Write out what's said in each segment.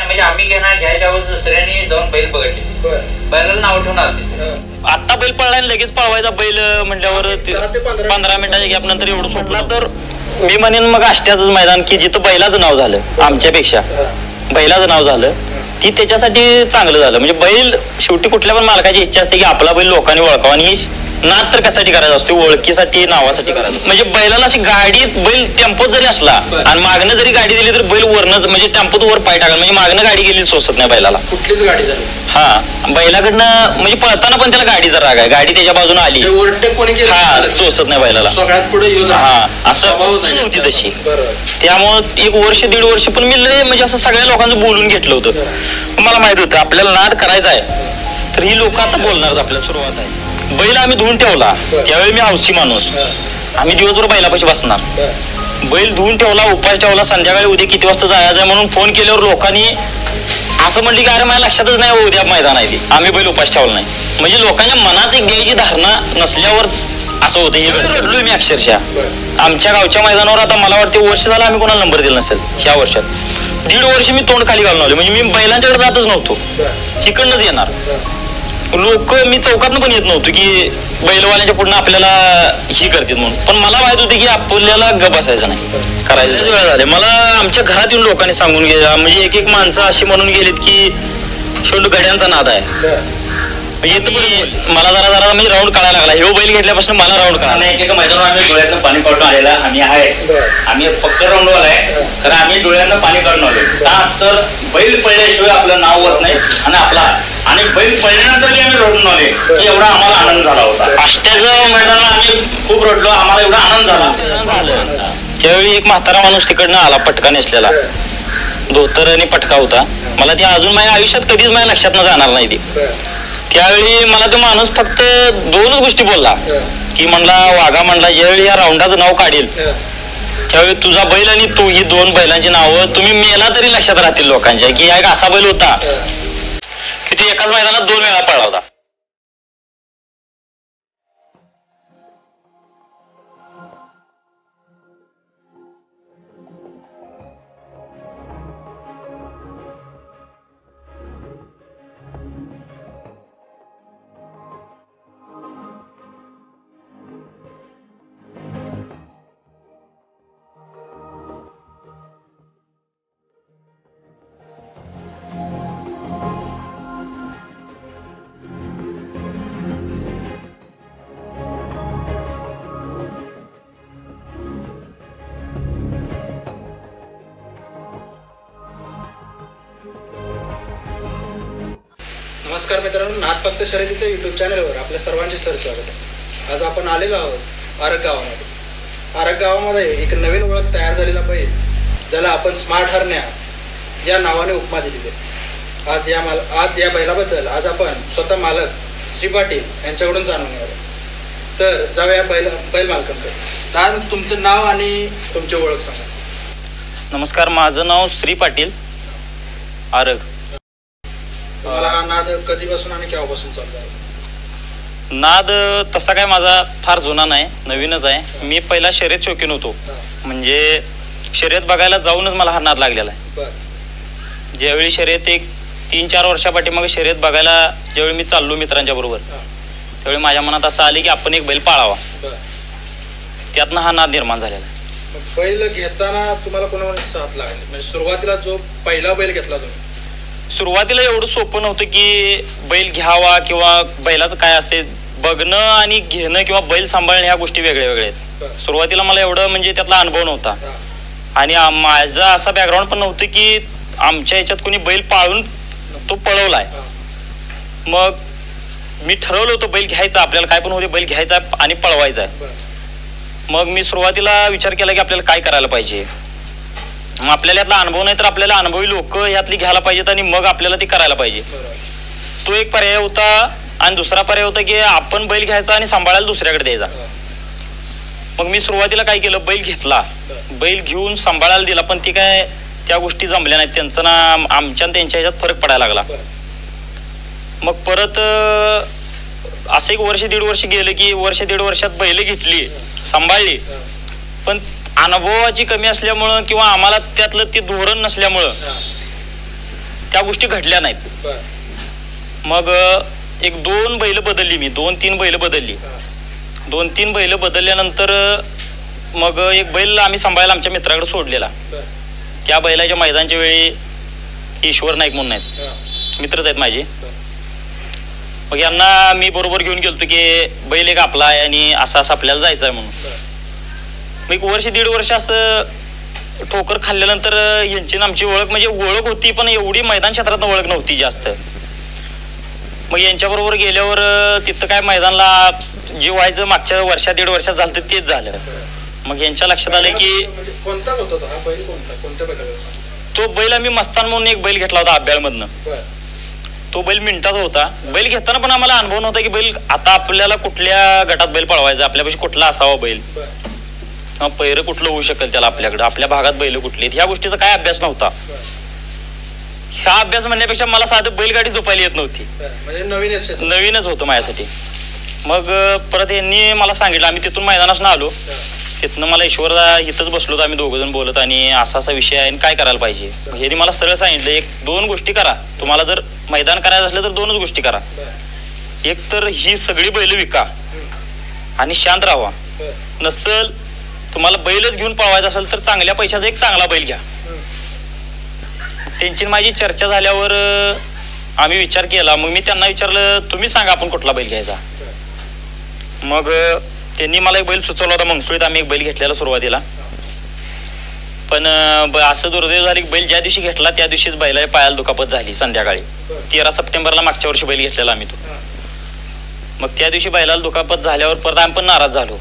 म्हणजे आम्ही घ्यायच्यावर दुसऱ्याने जाऊन बैल बघितले, बैलाला नाव ठेवणार तिथे. आता बैल पळला आणि लगेच पळवायचा बैल म्हटल्यावर 15 मिनिटाच्या गॅप नंतर एवढं सोडला तर मी म्हणेन मग आष्ट्याचंच मैदान की जिथं बैलाचं नाव झालं आमच्यापेक्षा बैलाचं नाव झालं ती त्याच्यासाठी चांगलं झालं. म्हणजे बैल शेवटी कुठल्या पण मालकाची इच्छा असते की आपला बैल लोकांनी ओळखावा आणि नाद तर कशासाठी करायचा असतो, ओळखीसाठी नावासाठी करायचं. म्हणजे बैलाला अशी गाडीत बैल टेम्पोत जरी असला आणि मागणं जरी गाडी दिली तर बैल वरनच म्हणजे टेम्पोत वर पाय टाकाल म्हणजे मागणं गाडी गेली सोसत नाही बैलाला कुठलीच गाडी झाली. हा बैलाकडनं म्हणजे पळताना पण त्याला गाडीचा राग आहे, गाडी त्याच्या बाजूने आली हा सोसत नाही बैलाला. हा असं नव्हती तशी. त्यामुळं 1 वर्ष 1.5 वर्ष पण मी लय म्हणजे असं सगळ्या लोकांचं बोलून घेतलं होतं. मला माहित होतं आपल्याला नाद करायचा आहे तर ही लोक आता बोलणार आपल्याला सुरुवात आहे. बैल आम्ही धुवून ठेवला त्यावेळी मी हौशी माणूस, आम्ही दिवसभर बैलापाशी बसणार. बैल धुवून ठेवला, उपास ठेवला, संध्याकाळी उद्या किती वाजता जायचं आहे म्हणून फोन केल्यावर लोकांनी असं म्हटलं की अरे माझ्या लक्षातच नाही उद्या मैदान आहे. आम्ही बैल उपास ठेवला नाही म्हणजे लोकांच्या मनात एक द्यायची धारणा नसल्यावर असं होतं. हे रडलोय मी अक्षरशः आमच्या गावच्या मैदानावर. आता मला वाटतं वर्ष झालं आम्ही कोणाला नंबर दिला नसेल ह्या वर्षात. 1.5 वर्ष मी तोंड खाली घालून आलो म्हणजे मी बैलांच्याकडे जातच नव्हतो, इकडनंच येणार. लोक मी चौकातनं पण येत नव्हतो की बैलवाल्यांच्या पुढे आपल्याला ही करतात म्हणून, पण मला माहित होते की आपल्याला गप बसायचं नाही, करायचं वेळ झाले. मला आमच्या घरात येऊन लोकांनी सांगून गेला म्हणजे एक माणसं अशी म्हणून गेलीत की शेवटी गड्यांचा नाद आहे. मला जरा म्हणजे राऊंड काढायला लागला. ह्यो बैल घेतल्यापासून मला राऊंड काढायला. एक मैदानावर आम्ही डोळ्यातनं पाणी काढून आलेला आम्ही आहे, आम्ही फक्त राऊंडवाला आहे कारण आम्ही डोळ्यातनं पाणी काढून आलो का तर बैल पडल्याशिवाय आपलं नाव होत नाही आणि आपला आणि बैल पडल्यानंतर आम्ही रडून आले एवढा आम्हाला आनंद झाला होता. आष्ट्याचं मैदानाला आम्ही खूप रडलो, आम्हाला एवढा आनंद झाला. त्यावेळी एक म्हातारा माणूस तिकडनं आला पटका नेसलेला, धोतर आणि पटका होता. मला ते अजून माझ्या आयुष्यात कधीच माझ्या लक्षात न जाणार नाही ती. त्यावेळी मला तो माणूस फक्त 2च गोष्टी बोलला की म्हणला वाघा म्हणला ज्यावेळी या राऊंडाचं नाव काढेल त्यावेळी तुझा बैल आणि तू ही 2 बैलांची नावं तुम्ही मेला तरी लक्षात राहतील लोकांच्या की एक असा बैल होता की तो एकाच मैदानात 2 वेळा पळला होता. नमस्कार मित्रांनो, नाद फक्त शर्यतीच्या युट्यूब चॅनलवर आपल्या सर्वांचे स्वागत आहे. आज आपण आलेलो आहोत आरग गावामध्ये. आरग गावामध्ये एक नवीन ओळख तयार झालेला बैल ज्याला आपण स्मार्ट हरण्या या नावाने उपमा दिलेली आहे. आज या बैलाबद्दल आज आपण स्वतः मालक श्री पाटील यांच्याकडून जाणून घेऊया. तर जाऊया बैल मालकांकडे. तर तुमचं नाव आणि तुमची ओळख सांगा. नमस्कार, माझं नाव श्री पाटील आरग. तुम्हाला हा नाद कधीपासून आणि केव्हापासून चालू आहे? नाद तसा काय माझा फार जुना नाही, नवीनच आहे. मी पहिला शर्यत शौकीन होतो, म्हणजे शर्यत बघायला जाऊनच मला हा नाद लागलेला आहे. ज्यावेळी शर्यत एक 3-4 वर्षापाठी मग शर्यत बघायला ज्यावेळी मी चाललो मित्रांच्या बरोबर त्यावेळी माझ्या मनात असं आले की आपण एक बैल पाळावा. त्यातनं हा नाद निर्माण झालेला आहे. बैल घेताना तुम्हाला कोणाला साथ लागली? म्हणजे सुरुवातीला जो पहिला बैल घेतला तुम्ही, सुरुवातीला एवढं सोपं नव्हतं की बैल घ्यावा किंवा बैलाचं काय असते बघणं आणि घेणं किंवा बैल सांभाळणं ह्या गोष्टी वेगळ्या वेगळ्या आहेत. सुरुवातीला मला एवढं म्हणजे त्यातला अनुभव नव्हता आणि माझा असा बॅकग्राऊंड पण नव्हतं की आमच्या ह्याच्यात कोणी बैल पाळून तो पळवलाय. मग मी ठरवलं होतं बैल घ्यायचा, आपल्याला काय पण होते बैल घ्यायचा आणि पळवायचा आहे. मग मी सुरुवातीला विचार केला की आपल्याला काय करायला पाहिजे. मग आपल्याला यातला अनुभव नाही तर आपल्याला अनुभवी लोक यातली घ्यायला पाहिजेत आणि मग आपल्याला ती करायला पाहिजे. तो एक पर्याय होता. आणि दुसरा पर्याय होता की आपण बैल घ्यायचा आणि सांभाळायला दुसऱ्याकडे द्यायचा. मग मी सुरुवातीला काय केलं, बैल घेतला, बैल घेऊन सांभाळायला दिला, पण ती काय त्या गोष्टी जमल्या नाहीत. त्यांचं ना आमच्या त्यांच्या ह्याच्यात फरक पडायला लागला. मग परत असं 1 वर्ष 1.5 वर्ष गेलं की 1-1.5 वर्षात बैल घेतली, सांभाळली पण अनुभवाची कमी असल्यामुळं किंवा आम्हाला त्यातलं ते धोरण नसल्यामुळं त्या गोष्टी घडल्या नाहीत. मग एक 2 बैल बदलली मी, 2-3 बैल बदलली. 2-3 बैल बदलल्यानंतर मग एक बैल आम्ही सांभाळायला आमच्या मित्राकडे सोडलेला. त्या बैलाच्या मैदानच्या वेळी ईश्वर नाईक म्हणून आहेत, मित्रच आहेत माझे. मग यांना मी बरोबर घेऊन गेलतो की बैल एक आपला आहे आणि असं असं आपल्याला जायचं आहे म्हणून. मग 1 वर्ष 1.5 वर्ष असं ठोकर खाल्ल्यानंतर यांची आमची ओळख म्हणजे ओळख होती, पण एवढी मैदान क्षेत्रात ओळख नव्हती जास्त. मग यांच्याबरोबर गेल्यावर तिथं काय मैदानला जे व्हायचं मागच्या 1.5 वर्षात झालं तर तेच झालं. मग यांच्या लक्षात आलं की कोणता होता हा बैल, कोणत्या बैलाचा? तो बैल आम्ही मस्तान म्हणून एक बैल घेतला होता आब्याळमधनं. तो बैल मिनिटाचा होता. बैल घेताना पण आम्हाला अनुभव नव्हता की बैल आता आपल्याला कुठल्या गटात बैल पळवायचा, आपल्यापाशी कुठला असावा बैल, पैर कुठलं होऊ शकेल त्याला, आपल्याकडे आपल्या भागात बैल कुठली, ह्या गोष्टीचा काय अभ्यास नव्हता. ह्या अभ्यास म्हणण्यापेक्षा मला साधं बैलगाडी झोपायला येत नव्हती, नवीनच होतं माझ्यासाठी. मग परत यांनी मला सांगितलं, आम्ही तिथून मैदानात आलो, तिथनं मला ईश्वरदा इथंच बसलो होतो आम्ही 2 जण बोलत, आणि असा असा विषय आहे आणि काय करायला पाहिजे. यांनी मला सरळ सांगितलं 1-2 गोष्टी करा, तुम्हाला जर मैदान करायचं असलं तर 2च गोष्टी करा. एक तर ही सगळी बैल विका आणि शांत राहा. नसल तुम्हाला बैलच घेऊन पळवायचा असेल तर चांगल्या पैशाचा एक चांगला बैल घ्या. त्यांची माझी चर्चा झाल्यावर आम्ही विचार केला. मग मी त्यांना विचारलं, तुम्ही सांगा आपण कुठला बैल घ्यायचा. मग त्यांनी मला एक बैल सुचवला होता मंगसुळीत. आम्ही एक बैल घेतलेला सुरुवातीला, पण असं दुर्दैव झालं की बैल ज्या दिवशी घेतला त्या दिवशीच बैलाच्या पायाला दुखापत झाली संध्याकाळी. 13 सप्टेंबरला मागच्या वर्षी बैल घेतलेला आम्ही तो. मग त्या दिवशी बैलाला दुखापत झाल्यावर परत आम्ही पण नाराज झालो.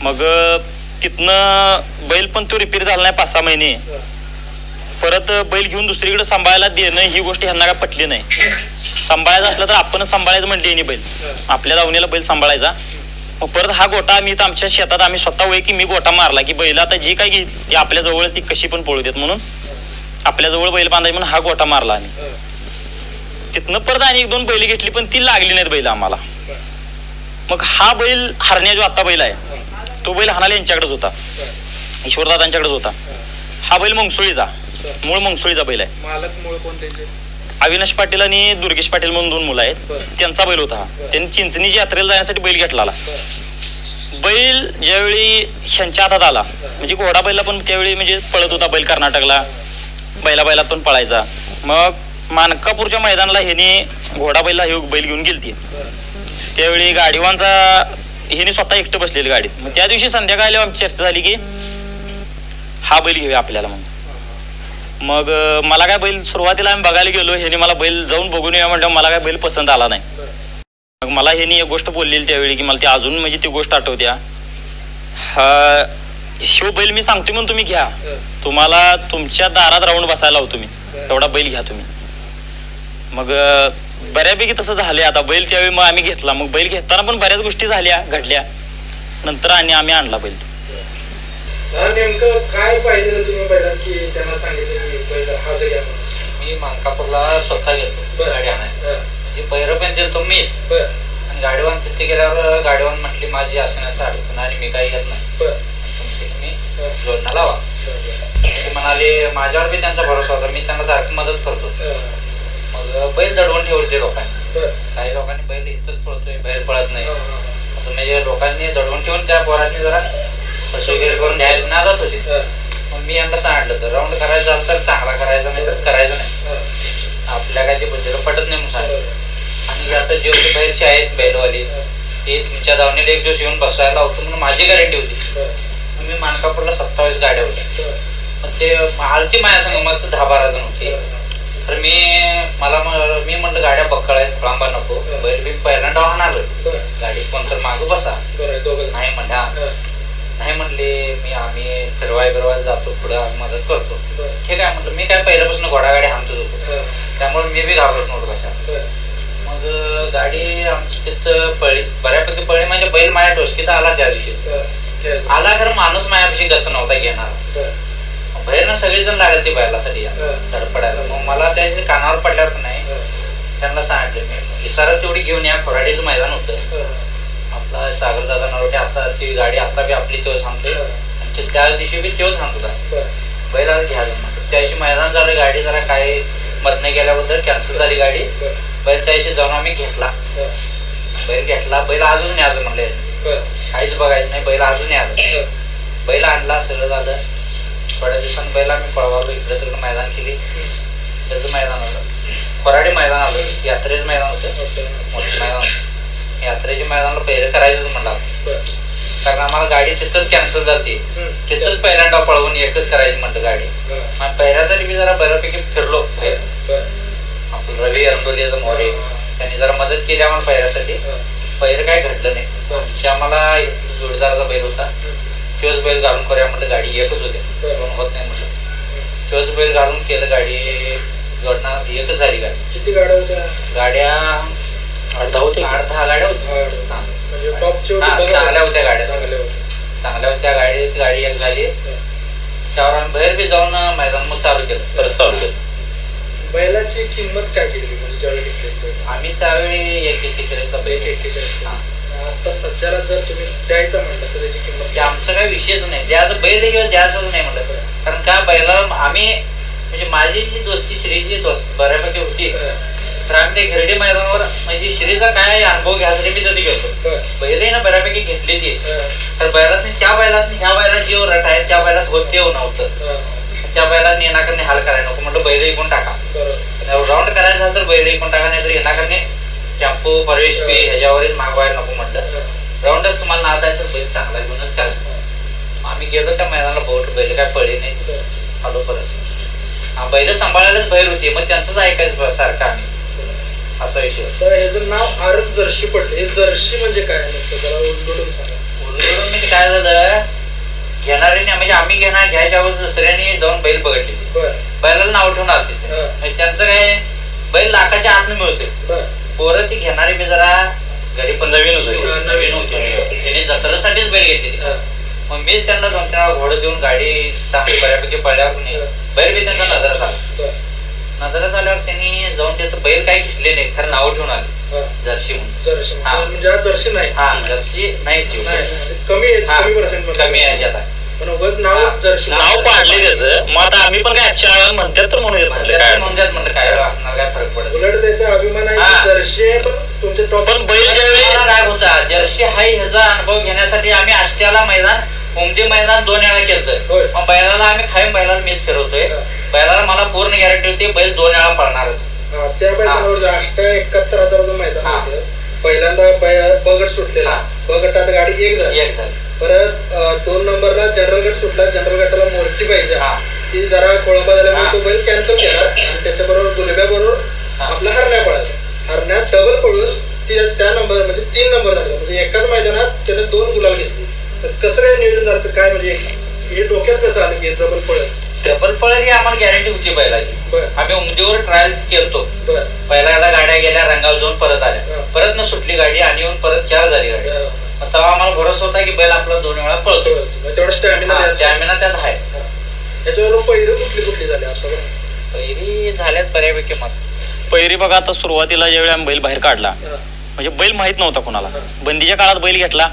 मग तिथनं बैल पण तो रिपेअर झाला नाही 5-6 महिने. परत बैल घेऊन दुसरीकडे सांभाळायला देणं ही गोष्ट ह्यांना काय पटली नाही. सांभाळायचं असलं तर आपणच सांभाळायचं म्हणते यांनी बैल, आपल्या दावणीला बैल सांभाळायचा. मग परत हा गोटा मी तर आमच्या शेतात आम्ही स्वतः वय की मी गोटा मारला की बैल आता जी काय घेईल ती आपल्या जवळ ती कशी पण पळू देत म्हणून आपल्या जवळ बैल बांधायची म्हणून हा गोटा मारला आम्ही. तिथनं परत आणि 1-2 बैल घेतली पण ती लागली नाहीत बैल आम्हाला. मग हा बैल हरण्या जो आता बैल आहे तो बैल हाणाला यांच्याकडेच होता, ईश्वरदादांच्याकडेच होता. हा बैल मंगसुळीचा, मूळ मंगसुळीचा बैल आहे. मालक मूळ कोण त्यांचे? अविनाश पाटील आणि दुर्गेश पाटील म्हणून 2 मुलं आहेत, त्यांचा बैल होता. त्यांनी चिंचणीच्या यात्रेला जाण्यासाठी बैल घेतला. बैल ज्यावेळी ह्यांच्या हातात आला म्हणजे घोडा बैलला पण त्यावेळी म्हणजे पळत होता बैल कर्नाटकला, बैलात पण पळायचा. मग मानकापूरच्या मैदानाला ह्याने घोडा बैलला हे बैल घेऊन गेलती. त्यावेळी गाडीवांचा ह्याने स्वतः एकटं बसलेली गाडीत. मग त्या दिवशी संध्याकाळी आमची चर्चा झाली की हा बैल घेऊया आपल्याला म्हणून. मग मला काय बैल सुरुवातीला आम्ही बघायला गेलो, ह्याने मला बैल जाऊन बघून येऊया म्हटलं, मला काय बैल पसंत आला नाही. मग मला ह्यानी एक गोष्ट बोललेली त्यावेळी की मला ती अजून म्हणजे ती गोष्ट आठवत्या. शिव बैल मी सांगतो म्हणून तुम्ही घ्या, तुम्हाला तुमच्या दारात राहून बसायला लावतो मी, तेवढा बैल घ्या तुम्ही. मग बऱ्यापैकी तसं झालंय आता बैल. त्यावेळी मग आम्ही घेतला. मग बैल घेताना पण बऱ्याच गोष्टी झाल्या घडल्या, नंतर आणि आम्ही आणला बैल. नेमकं काय पाहिजे तुम्ही पहिला की त्यांना सांगितलं की बैल हाच घ्या? मी मानकापूरला स्वतः गेलो गाडी आणायला, म्हणजे पैर पण दिलतो मीच. आणि गाडीवान तिथे गेल्यावर गाडीवान म्हटली माझी असण्याचं अडचण आणि मी काही घेत नाही, तुमची तुम्ही जोडणं लावा. ते म्हणाले, माझ्यावर बी त्यांचा भरोसा होता, मी त्यांना सारखी मदत करतो. मग बैल दडवून ठेवले लोकांनी, काही लोकांनी बैल इथंच पळतोय बाहेर पळत नाही असं म्हणजे लोकांनी दडवून ठेवून त्या पोरांनी जरा फस वगैरे करून घ्यायला ना जात होते. मग मी यांना सांगितलं तर राऊंड करायचं झालं तर चांगला करायचा, नाही तर करायचं नाही, आपल्या काय ते बुद्धीला पटत नाही म्हणून सांगितलं. आणि आता जेवढे बाहेरचे आहेत बैलवाली ते तुमच्या दावणीला एक दिवस येऊन बसवायला लावतो म्हणून माझी गॅरंटी होती. मी मानकापूरला 27 गाड्या होत्या, पण ते आलती माझ्या संग मस्त 10-12 जण होते. तर मी म्हटलं गाड्या बक्कळ आहेत, खोळांबा नको, बैल बी पहिल्यांदा वाहन आलो, गाडी कोणतर मागं बसा. नाही म्हणा, नाही म्हणले आम्ही फिरवायला जातो, पुढे मदत करतो. ठीक आहे म्हटलं, मी काय पहिल्यापासून घोडागाडी हाणतोच होतो, त्यामुळे मी बी घाबरत नव्हतो कशा. मग गाडी आमची तिथं पळली, बऱ्यापैकी पळली. म्हणजे बैल माझ्या डोसकीत आला त्या दिवशी आला, खरं माणूस माझ्यापाशी गच नव्हता घेणार. बाहेरनं सगळेजण लागत ती बैलासाठी धडपडायला. मग मला त्याच्या कानावर पडल्यावर पण नाही त्यांना सांगितलं मी, इसारा तेवढी घेऊन या, खोराडीचं मैदान होतं आपलं म्हटलं सागर दादा नरोटे आता ती गाडी आता बी आपली तेव्हा सांगतोय आणि त्या दिवशी बी तेव्हा सांगतो का बैला घ्यायला म्हटलं. त्याशी मैदान झालं, गाडी जरा काय मधनं गेल्याबद्दल कॅन्सल झाली गाडी. बैल त्याशी जाऊन आम्ही घेतला, बैल घेतला. बैल अजून नाही आलं म्हणले, काहीच बघायचं नाही, बैल अजून नाही आलं. बैल आणला, सगळं झालं. थोड्या दिवसांनी बैल आम्ही पळवालो, इकडे तिकडे मैदान केली. त्याचं मैदान आलं, कोराडे मैदान आलं, यात्रेचं मैदान होतं, मोठं मैदान होतं. यात्रेच्या मैदानाला पहिलं करायचंच म्हणलं, कारण आम्हाला गाडी तिथंच कॅन्सल झाली. तिथंच पहिल्यांदा पळवून एकच करायची म्हटलं गाडी. पहिल्यासाठी मी जरा बऱ्यापैकी फिरलो. आपलं रवी अरंडोलीचा मोरे त्यांनी जरा मदत केली आम्हाला पहिल्यासाठी. पहिलं काय घडलं नाही. ते आम्हाला जोडीदाराचा बैल होता, तोच बैल घालून करूया म्हटलं. गाडी एकच होते, दोन होत नाही म्हटलं. तोच बैल घालून केलं, गाडी जोडणार एकच झाली गाडी. किती गाड्या होत्या? गाड्या 8-10 गाड्या होत्या. चांगल्या होत्या गाड्या, चांगल्या होत्या. गाडी एक झाली. त्यावर आम्ही बाहेर बी जाऊन मैदान मग चालू केलं, परत चालू केलं. बैलाची किंमत काय केली म्हणजे ज्यावेळी घेतली? आम्ही त्यावेळी 141 बैल. आता सध्याला जर तुम्ही द्यायचं म्हटलं तर त्याची किंमत? आमचं काही विषयच नाही, द्यायचं बैल किंवा द्यायचंच नाही म्हटलं. कारण काय बैलाला आम्ही म्हणजे माझी जी दोस्ती श्रीची बऱ्यापैकी होती, तर आम्ही त्या घरडी मैदानावर म्हणजे श्रीचा काय अनुभव घ्यायसाठी मी तिथे गेलो. बैलही ना बऱ्यापैकी घेतली ती, तर बैलात त्या बैलात ह्या बैलात जे रट आहे त्या बैलात होत ते नव्हतं. त्या बैलात येणाकडे हाल करायला नको म्हटलं, बैल इकून टाका. राऊंड करायचं झालं तर बैल इकून टाका, नाही तर येणाकडे टेम्पो प्रवेश फी ह्याच्यावरच मागवायला नको म्हटलं. राऊंडच तुम्हाला नाव द्यायचं, बैल चांगला घेऊनच करा. आम्ही गेलो त्या मैदानाला, बोट बैल काय पडले नाही, आलो परत. बैल सांभाळायलाच बाहेर होते, मग त्यांचंच ऐकायचं सारखं आम्ही, असा विषय. तर ह्याचं नाव आरत जर्शी पडले. हे जर्शी म्हणजे काय जरा उलगडून सांगा. उलगडून म्हणजे काय झालं, घेणाऱ्याने म्हणजे आम्ही घ्यायच्या अगोदर दुसऱ्याने जाऊन बैल बघितले, बैलाला नाव ठेवून आले तिथे. म्हणजे त्यांचं काय, बैल लाखाच्या आतनं मिळते. पोरं ती घेणारे मी जरा घरी पण नवीन होते, त्यांनी जत्रेसाठीच बैल घेतली. मग मीच त्यांना 2-3 वेळा घोडं देऊन गाडी चांगली बऱ्यापैकी पडल्यावर बैल बी त्यांचा नजरात आला. नजरात आल्यावर त्यांनी जाऊन त्याचं बैल काही घेतले नाही, खरं नाव ठेवून आले जर्शी म्हणून. हा म्हणजे जर्शी नाही, हा जर्शी नाही, कमी आहे आता. नाव पाडले त्याचं. मग आता आम्ही पण काय आजच्या म्हणतात तर म्हणून म्हणतात काय असणार, काय फरक पडत. उलट त्याचा अभिमान आहे जर्शी आहे, पण तुमच्या टॉप. पण बैल ज्यावेळी राग होता जर्सी हाय ह्याचा अनुभव घेण्यासाठी आम्ही आष्ट्याला मैदान, उमदी मैदान 2 वेळा केलं. मग बैलाला आम्ही खाईम बैलाला मीच फिरवतोय. बैलाला मला पूर्ण गॅरंटी होती, बैल 2 वेळा पळणारच. त्या मैदानावर 71,000 मैदान होतं. पहिल्यांदा बगट सुटलेला, बगटात गाडी एक झाली. परत 2 नंबरला जनरल गट सुटला, जनरल गटाला मोरकी पाहिजे, ती जरा खोळंबा झाल्यामुळे तो बैल कॅन्सल केला. आणि त्याच्याबरोबर गुलब्या बरोबर आपला हरण्या पळायचा. हरण्या डबल पळून त्या नंबर म्हणजे 3 नंबर झाले. म्हणजे एकाच मैदानात त्याने 2 गुलाल घेतले. तर कसं काय नियोजन झालं, काय म्हणजे हे डोक्यात कसं आलं की डबल पळत? डबल पळत ही आम्हाला गॅरंटी होती बैलाची. आम्ही उमदीवर ट्रायल केलतो. पहिल्या गाड्या गेल्या, रंगावर जाऊन परत आल्या, परत न सुटली गाडी आणि येऊन परत 4 झाली गाडी. तेव्हा आम्हाला भरोसा होता की बैल आपला 2 वेळा पळतो, तेवढा स्टॅमिना त्यात आहे. त्याच्यावर पहिली कुठली झाली? पहिली झाल्यात बऱ्यापैकी मस्त. पहिरी बघा, आता सुरुवातीला ज्यावेळी आम्ही बैल बाहेर काढला, म्हणजे बैल माहित नव्हता कोणाला. बंदीच्या काळात बैल घेतला.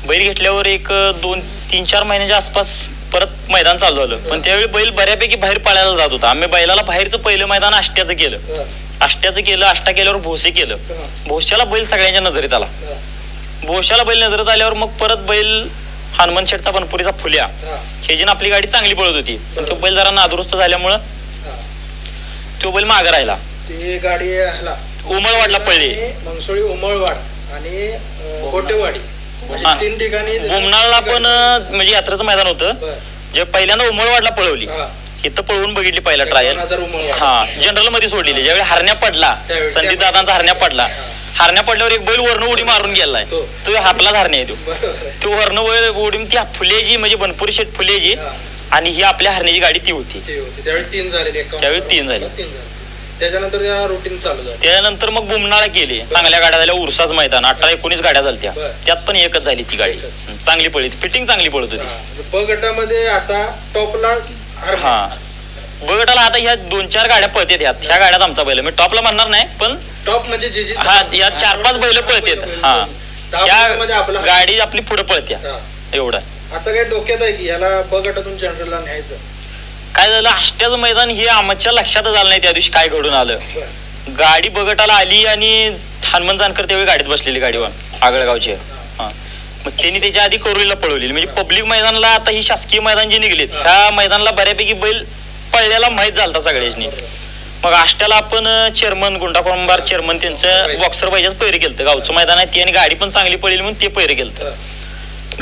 बैल घेतल्यावर एक 2-3-4 महिन्याच्या आसपास परत मैदान चालू झालं. पण त्यावेळी बैल बऱ्यापैकी बाहेर पाळायला जात होता. आम्ही बैलाला बाहेरचं पहिलं मैदान आष्ट्याचं केलं. आष्टा केल्यावर भोसे केलं. भोश्याला बैल सगळ्यांच्या नजरेत आला. भोश्याला बैल नजरेत आल्यावर मग परत बैल हनुमान शेठचा बनपुरीचा फुल्या ह्याची आपली गाडी चांगली पळत होती. पण तो बैल जरा नादुरुस्त झाल्यामुळं तो बैल मागे राहिला. ती गाडी उमळवाडला पळली, मंगसोळी, उमळवाड आणि गोटेवाडी, 3 ठिकाणी. बुमनाळला पण म्हणजे यात्रेचं मैदान होतं. जे पहिल्यांदा उमळवाडला पळवली, इथं पळवून बघितली पहिला ट्रायल. हा जनरल मध्ये सोडलेली. ज्यावेळी हरण्या पडला, संदीप दादांचा हरण्या पडला, हरण्या पडल्यावर एक बैल वर्ण उडी मारून गेलाय. तो हातला हरण्या आहे. तो वर्ण उडी ती फुलेची म्हणजे बनपुरी शेठ फुलेची, आणि ही आपल्या हरण्याची गाडी ती होती. त्यावेळी 3 झाले. त्याच्यानंतर रुटीन चालू झालं. त्याच्यानंतर मग बुमनाळा केली, चांगल्या गाड्या झाल्या. उरसाच मैदान 18-19 गाड्या झाल्या, त्यात पण एकच झाली ती गाडी. चांगली पळली, फिटिंग चांगली पळत होती. ब गटामध्ये आता टॉपला, हा ब गटाला आता ह्या 2-4 गाड्या पळतात. ह्या गाड्यात आमचा बैल, मी टॉपला म्हणणार नाही, पण टॉप म्हणजे हा या 4-5 बैल पळतात. हा त्या गाडी आपली पुढे पळत्या एवढं. आता काय डोक्यात आहे की याला ब गटातून जनरलला न्यायचं? काय झालं, आष्ट्याचं मैदान हे आमच्या लक्षातच आलं नाही त्या दिवशी काय घडून आलं. गाडी बगटाला आली आणि हनुमान जानकर त्यावेळी गाडीत बसलेली गाडीवर आगळगावची. हा, मग त्यांनी त्याच्या आधी कोरोलीला पळवलेली. म्हणजे पब्लिक मैदानाला आता ही शासकीय मैदान जे निघलेत ह्या मैदानाला बऱ्यापैकी बैल पळल्याला माहीत झालता सगळ्यांनी. मग आष्ट्याला आपण चेअरमन गुंडाकोंबार चेअरमन त्यांचं बॉक्सर पाहिजेच पैरे केलं. गावचं मैदान आहे ती आणि गाडी पण चांगली पळली म्हणून ते पैरे केलं.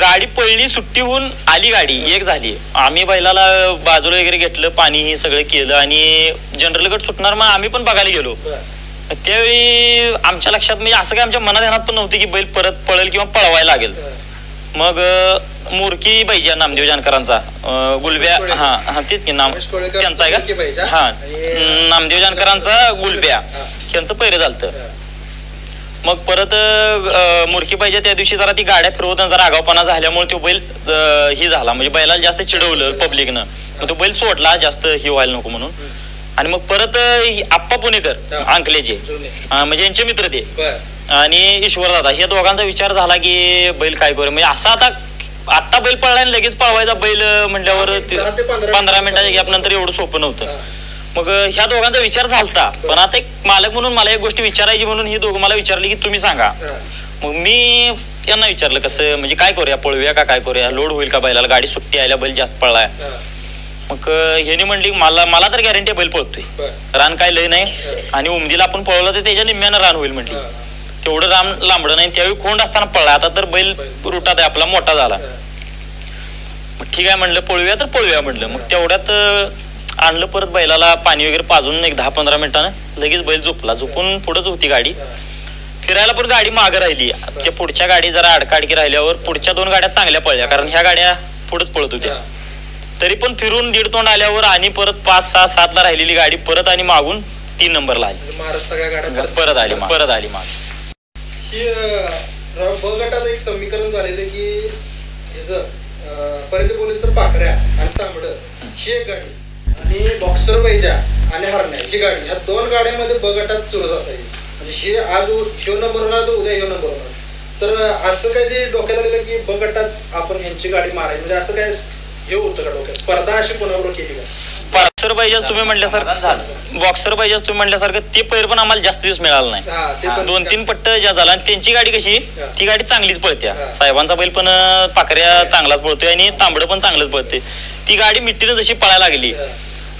गाडी पळली, सुट्टी होऊन आली, गाडी एक झाली. आम्ही बैलाला बाजूला वगैरे घेतलं, पाणी हे सगळं केलं आणि जनरल गट सुटणार मग आम्ही पण बघायला गेलो. त्यावेळी आमच्या लक्षात म्हणजे असं काय आमच्या मनात ध्यानात पण नव्हतं की बैल परत पळेल किंवा पळवायला लागेल. मग मोरकी पाहिजे नामदेव जानकरांचा गुलब्या, हा तेच की नाम त्यांचा आहे का, हा नामदेव जानकरांचा गुलब्या यांचं पैरे झालतं. मग परत मुरकी पाहिजे त्या दिवशी जरा ती गाड्या फिरवताना जरा आगावपणा झाल्यामुळे तो बैल ही झाला. म्हणजे बैलाला जास्त चिडवलं पब्लिकनं, मग तो बैल सोडला जास्त ही व्हायला नको म्हणून. आणि मग परत आप्पा पुणेकर अंकलेचे म्हणजे यांचे मित्र ते आणि ईश्वर दादा या दोघांचा विचार झाला की बैल काय करू. म्हणजे असा आता बैल पळला आणि लगेच पळवायचा बैल म्हटल्यावर 15 मिनिटाच्या गॅप नंतर एवढं सोपं नव्हतं. मग ह्या दोघांचा विचार झालता. पण आता एक मालक म्हणून मला एक गोष्ट विचारायची म्हणून ही दोघं मला विचारली की तुम्ही सांगा. मग मी त्यांना विचारलं कसं म्हणजे काय करूया, पळूया का काय करूया, लोड होईल का बैलाला, गाडी सुट्टी आयला बैल जास्त पळलाय. मग ह्याने म्हणली मला तर गॅरंटी बैल पळतोय, रान काय लय नाही आणि उमदीला आपण पळवलं तर त्याच्या निम्म्यानं रान होईल म्हटली. तेवढं रान लांबडं नाही, त्यावेळी खोंड असताना पळला, आता तर बैल रुटात आहे आपला मोठा झाला. मग ठीक आहे म्हणलं पळूया तर पळूया म्हटलं. मग तेवढ्यात आणलं परत बैलाला पाणी वगैरे पाजून एक 10-15 मिनिटानं लगेच बैल झोपला. झोपून पुढंच होती गाडी, फिरायला पण गाडी मागं राहिली. त्या पुढच्या गाडी जरा अडकाडकी राहिल्यावर पुढच्या 2 गाड्या चांगल्या पळल्या, कारण ह्या गाड्या पुढंच पळत होत्या. तरी पण फिरून दीड तोंड आल्यावर आणि परत 5-6-7 ला राहिलेली गाडी परत आणि मागून 3 नंबरला आली, परत आली माग. ब गटात एक समीकरण झालेलं की पर्यंत बोलायचं पाखऱ्या आणि तांबड ही एक गाडी आणि बॉक्सर बैजा आणि हरण्या ही गाडी, ह्या 2 गाड्यांमध्ये ब गटात चुरस असायची. म्हणजे हे आज ह्यो नंबर होणार तर उद्या ह्यो नंबर होणार. तर असं काय ते डोक्यात आलेलं की ब गटात आपण यांची गाडी मारायची, म्हणजे असं काय हे होतं का डोक्यात? स्पर्धा अशी कोणाबरोबर केली का? बॉक्सर पाहिजे तुम्ही म्हटल्यासारखं ते पैर पण आम्हाला जास्त दिवस मिळाला नाही. 2-3 पट्ट ज्या झाला आणि त्यांची गाडी कशी ती गाडी चांगलीच पळत्या. साहेबांचा बैल पण पाखऱ्या चांगलाच पळतोय आणि तांबडं पण चांगलंच पळते. ती गाडी मिट्टीनं जशी पळायला लागली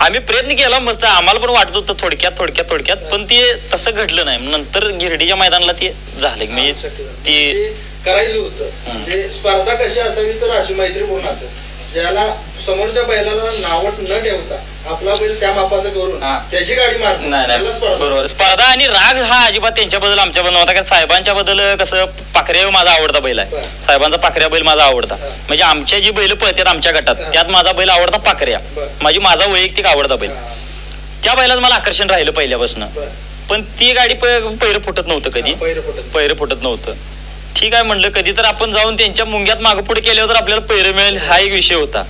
आम्ही प्रयत्न केला मस्त, आम्हाला पण वाटत होतं थोडक्यात पण ते तसं घडलं नाही. नंतर गिरडीच्या मैदानाला ते झालं म्हणजे ते करायचं होतं. म्हणजे स्पर्धा कशी असावी तर अशी मैत्रीपूर्ण असेल, ज्याला समोरच्या बैलाला नावट न ठेवता आपला बैल त्या मापाचा करून त्याची गाडी मारणार. बरोबर. स्पर्धा आणि राग हा अजिबात त्यांच्याबद्दल आमच्याबद्दल नव्हता. कारण साहेबांच्या बद्दल कसं पाखऱ्या माझा आवडता बैल आहे, साहेबांचा पाखऱ्या बैल माझा आवडता. म्हणजे आमच्या जी बैल पळतात आमच्या गटात त्यात माझा बैल आवडता पाखऱ्या, माझा वैयक्तिक आवडता बैल. त्या बैलात मला आकर्षण राहिलं पहिल्यापासून. पण ती गाडी पैर फुटत नव्हतं, कधी पैर फुटत नव्हतं. ठीक आहे म्हणलं कधी तर आपण जाऊन त्यांच्या मुंग्यात मागं पुढे केल्यावर तर आपल्याला पैर मिळेल हा एक विषय होता.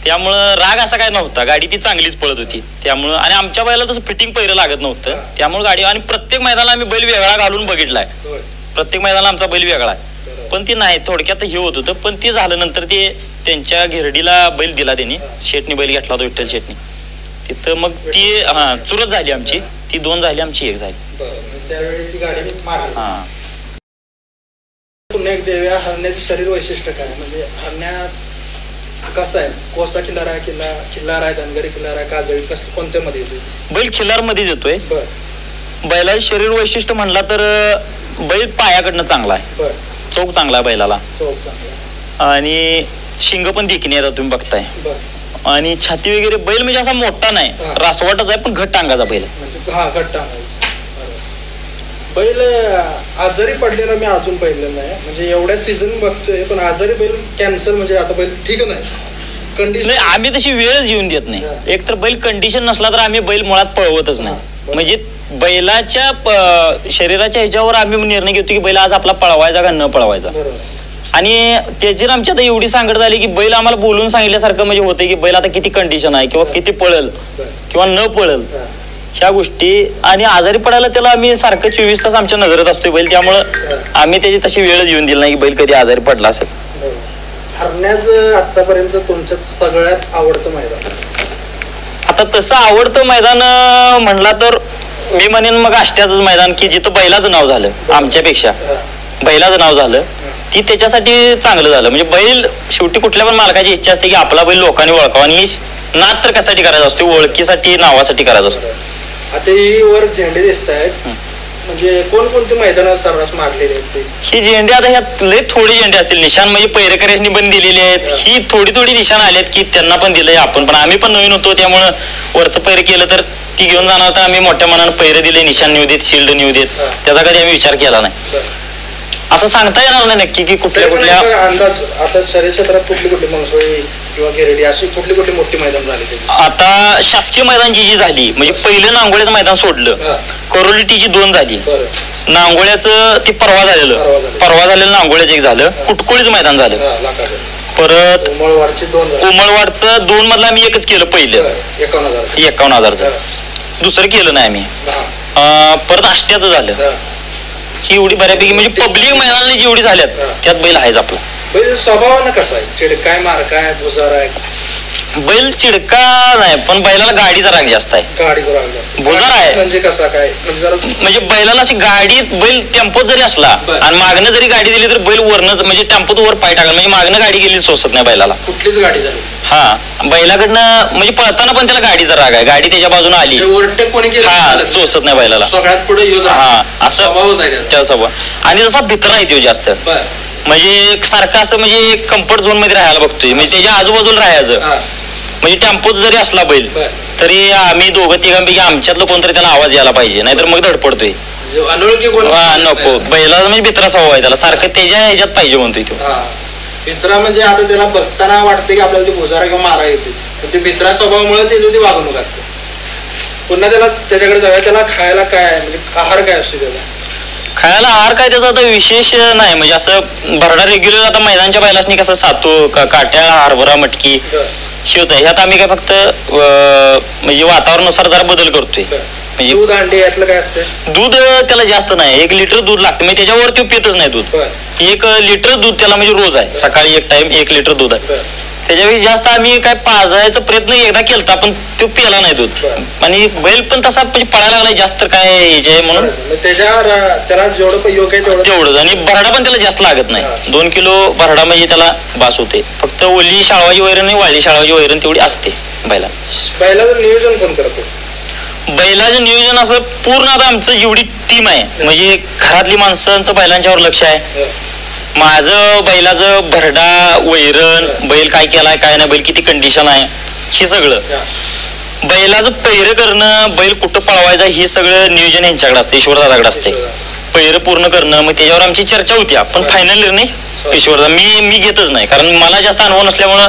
त्यामुळं राग असा काय नव्हता, गाडी ती चांगलीच पळत होती त्यामुळं. आणि आमच्या बैला तसं फिटिंग पैर लागत नव्हतं त्यामुळे गाडी. आणि प्रत्येक मैदानाला आम्ही बैल वेगळा घालून बघितलाय, प्रत्येक मैदानाला आमचा बैल वेगळा आहे. पण ते नाही थोडक्यात हे होत होतं. पण ते झालं नंतर ते त्यांच्या घेरडीला बैल दिला त्यांनी, शेटनी बैल घेतला होता विठ्ठल शेटनी. तिथं मग ती चुरत झाली आमची, ती 2 झाली आमची 1 झाली. पुन्हा एक देव्या हरण्याचं शरीर वैशिष्ट्य काय म्हणजे हरण्या कसं आहे, कोसा किल्लार आहे, किल्लार आहे, धनगरी किल्लार आहे, काजळी कसं कोणत्या मध्ये येतोय? बैल खिल्लार मध्येच येतोय. बैलाचं शरीर वैशिष्ट्य म्हणला तर बैल पायाकडनं चांगला आहे, चौक चांगला आहे बैलाला, आणि शिंग पण देखील येतात तुम्ही बघताय. आणि छाती वगैरे बैल म्हणजे असा मोठा नाही, रासवाटच आहे पण घट्ट अंगाचा बैल आहे. घट्ट अंग बैल. आजारी पडलेला मी अजून पाहिलेलं नाही, म्हणजे एवढ्या सीझन बघतोय पण आजारी बैल कॅन्सर म्हणजे आता बैल ठीक नाही कंडिशन. आम्ही तशी वेळच येऊन देत नाही. एक तर बैल कंडिशन नसला तर आम्ही बैल मुळात पळवतच नाही. म्हणजे बैलाच्या शरीराच्या ह्याच्यावर आम्ही निर्णय घेतो की बैल आज आपला पळवायचा का न पळवायचा. आणि त्याची आमची आता एवढी सांगड झाली की बैल आम्हाला बोलून सांगितल्यासारखं म्हणजे होते की बैल आता किती कंडिशन आहे किंवा किती पळल किंवा न पळल ह्या गोष्टी. आणि आजारी पडायला त्याला आम्ही सारखं 24 तास आमच्या नजरेत असतोय बैल, त्यामुळं आम्ही त्याची तशी वेळच येऊन दिली नाही की बैल कधी आजारी पडला असेल. हरण्याचं आतापर्यंत तुमच्यात सगळ्यात आवडतं मैदान? आता तसं आवडतं मैदान म्हणला तर मी म्हणेन मग आष्ट्याचंच मैदान, की जिथं बैलाचं नाव झालं आमच्यापेक्षा, बैलाचं नाव झालं ती त्याच्यासाठी चांगलं झालं. म्हणजे बैल शेवटी कुठल्या पण मालकाची इच्छा असते की आपला बैल लोकांनी ओळखावा, आणि नाद तर कशासाठी करायचा असतो, ओळखीसाठी, नावासाठी करायचा असतो. आता ही वर झेंडे दिसत आहेत, म्हणजे कोणकोणती मैदानावर सर्रास मारलेली आहेत? ही झेंडे आता ह्यात लय थोडी झेंडे असतील, निशाण म्हणजे पैरेकऱ्यांनी पण दिलेली आहेत. ही थोडी निशाण आलेत की त्यांना पण दिलंय आपण, पण आम्ही पण नवीन होतो त्यामुळं वरचं पैर केलं तर ती घेऊन जाणार, तर आम्ही मोठ्या मनानं पैरे दिले, निशाण नेऊ देत, शिल्ड नेऊ देत, त्याचा कधी आम्ही विचार केला नाही. असं सांगता येणार नाही नक्की की कुठल्या अंदाज. आता शर्यत क्षेत्रात कुठली मंगसोळी किंवा गिरेडी अशी कुठली मोठी मैदान झाली? आता शासकीय मैदान जी झाली, म्हणजे पहिलं नांगोळ्याचं मैदान सोडलं, कोरोलिटीची 2 झाली, नांगोळ्याचं ते परवा झालेलं नांगोळ्याचं एक झालं, कुटकुळीचं मैदान झालं, परत उमळवाडचं 2 मधलं आम्ही एकच केलं, पहिलं 51,000चं, दुसरं केलं नाही आम्ही. परत आष्ट्याचं झालं. ही एवढी बऱ्यापैकी म्हणजे पब्लिक मैदानाने जेवढी झाल्यात त्यात बैल आहेच आपला. बैल स्वभावानं कसा आहे? चिडकाय, मारकाय, भुजारा आहे? बैल चिडका नाही, पण बैलाला गाडीचा राग जास्त आहे. गाडीचा राग भुजारा आहे म्हणजे कसा काय? म्हणजे बैलाला अशी गाडी, बैल टेम्पोत जरी असला आणि मागणं जरी गाडी दिली तर बैल वरनच, म्हणजे टेम्पोत वर पाय टाकला, म्हणजे मागणं गाडी गेली सोसत नाही बैलाला. कुठलीच गाडी झाली? हा, बैलाकडनं म्हणजे पळताना पण त्याला गाडीचा राग आहे, गाडी त्याच्या बाजून आली हा सोसत नाही बैलाला. हा, असं त्याचा स्वभाव. आणि जसा भित्र आहे तो जास्त, म्हणजे सारखं असं म्हणजे कम्फर्ट झोन मध्ये राहायला बघतोय, म्हणजे त्याच्या आजूबाजूला राहायचं. म्हणजे टेम्पोत जरी असला बैल तरी आम्ही दोघं तिघांपैकी आमच्यातलं कोणतरी त्याला आवाज यायला पाहिजे, नाहीतर मग धडपडतोय. नको, बैलाला म्हणजे भित्रा स्वभाव आहे, त्याला सारखं त्याच्या ह्याच्यात पाहिजे म्हणतोय तो. भित्रा म्हणजे आता त्याला बघताना वाटतं की आपल्याला ते भुजारा किंवा मारा येते, ते भित्रा स्वभावामुळे त्याची ती वागणूक असते. पुन्हा त्याला त्याच्याकडे जाऊया, त्याला खायला काय म्हणजे आहार काय असतो त्याला? खायला आहार काय त्याचा आता विशेष नाही, म्हणजे असं भरडा रेग्युलर आता मैदानच्या बैलासनी कसं सातू, काट्या, हरभरा, मटकी शिवच आहे. ह्यात आम्ही काय फक्त म्हणजे वातावरणानुसार जरा बदल करतोय. म्हणजे दूध, अंडे यातलं काय असतं? दूध त्याला जास्त नाही, 1 लिटर दूध लागतं, म्हणजे त्याच्यावर तो पितच नाही दूध. 1 लिटर दूध त्याला म्हणजे रोज आहे, सकाळी 1 टाइम 1 लिटर दूध आहे. त्याच्यापेक्षा जास्त आम्ही काय पाजायचा प्रयत्न एकदा केलता, पण तो पिला नाही दूध. आणि बैल पण तसा म्हणजे पळायला लागला जास्त, काय याचे म्हणून त्याला जेवढं योग्य तेवढंच. आणि भरडा पण त्याला जास्त लागत नाही, 2 किलो भरडा म्हणजे त्याला बास होते. फक्त ओली शाळवाची वैरण आणि वाळी शाळवाची वैरण तेवढी असते बैला. बैलाचं नियोजन कोण करतो? बैलाचं नियोजन असं पूर्ण आता आमचं जेवढी टीम आहे, म्हणजे घरातली माणसांचं बैलांच्यावर लक्ष आहे. माझं बैलाचं भरडा, वैरण, बैल काय केलाय काय नाही, बैल किती कंडिशन आहे, हे सगळं. बैलाचं पैर करणं, बैल कुठं पळवायचा, हे सगळं नियोजन यांच्याकडे असते, ईश्वरदादाकडे असते. पैर पूर्ण करणं, मग त्याच्यावर आमची चर्चा होती. पण फायनल निर्णय ईश्वरदा मी घेतच नाही, कारण मला जास्त अनुभव नसल्यामुळं.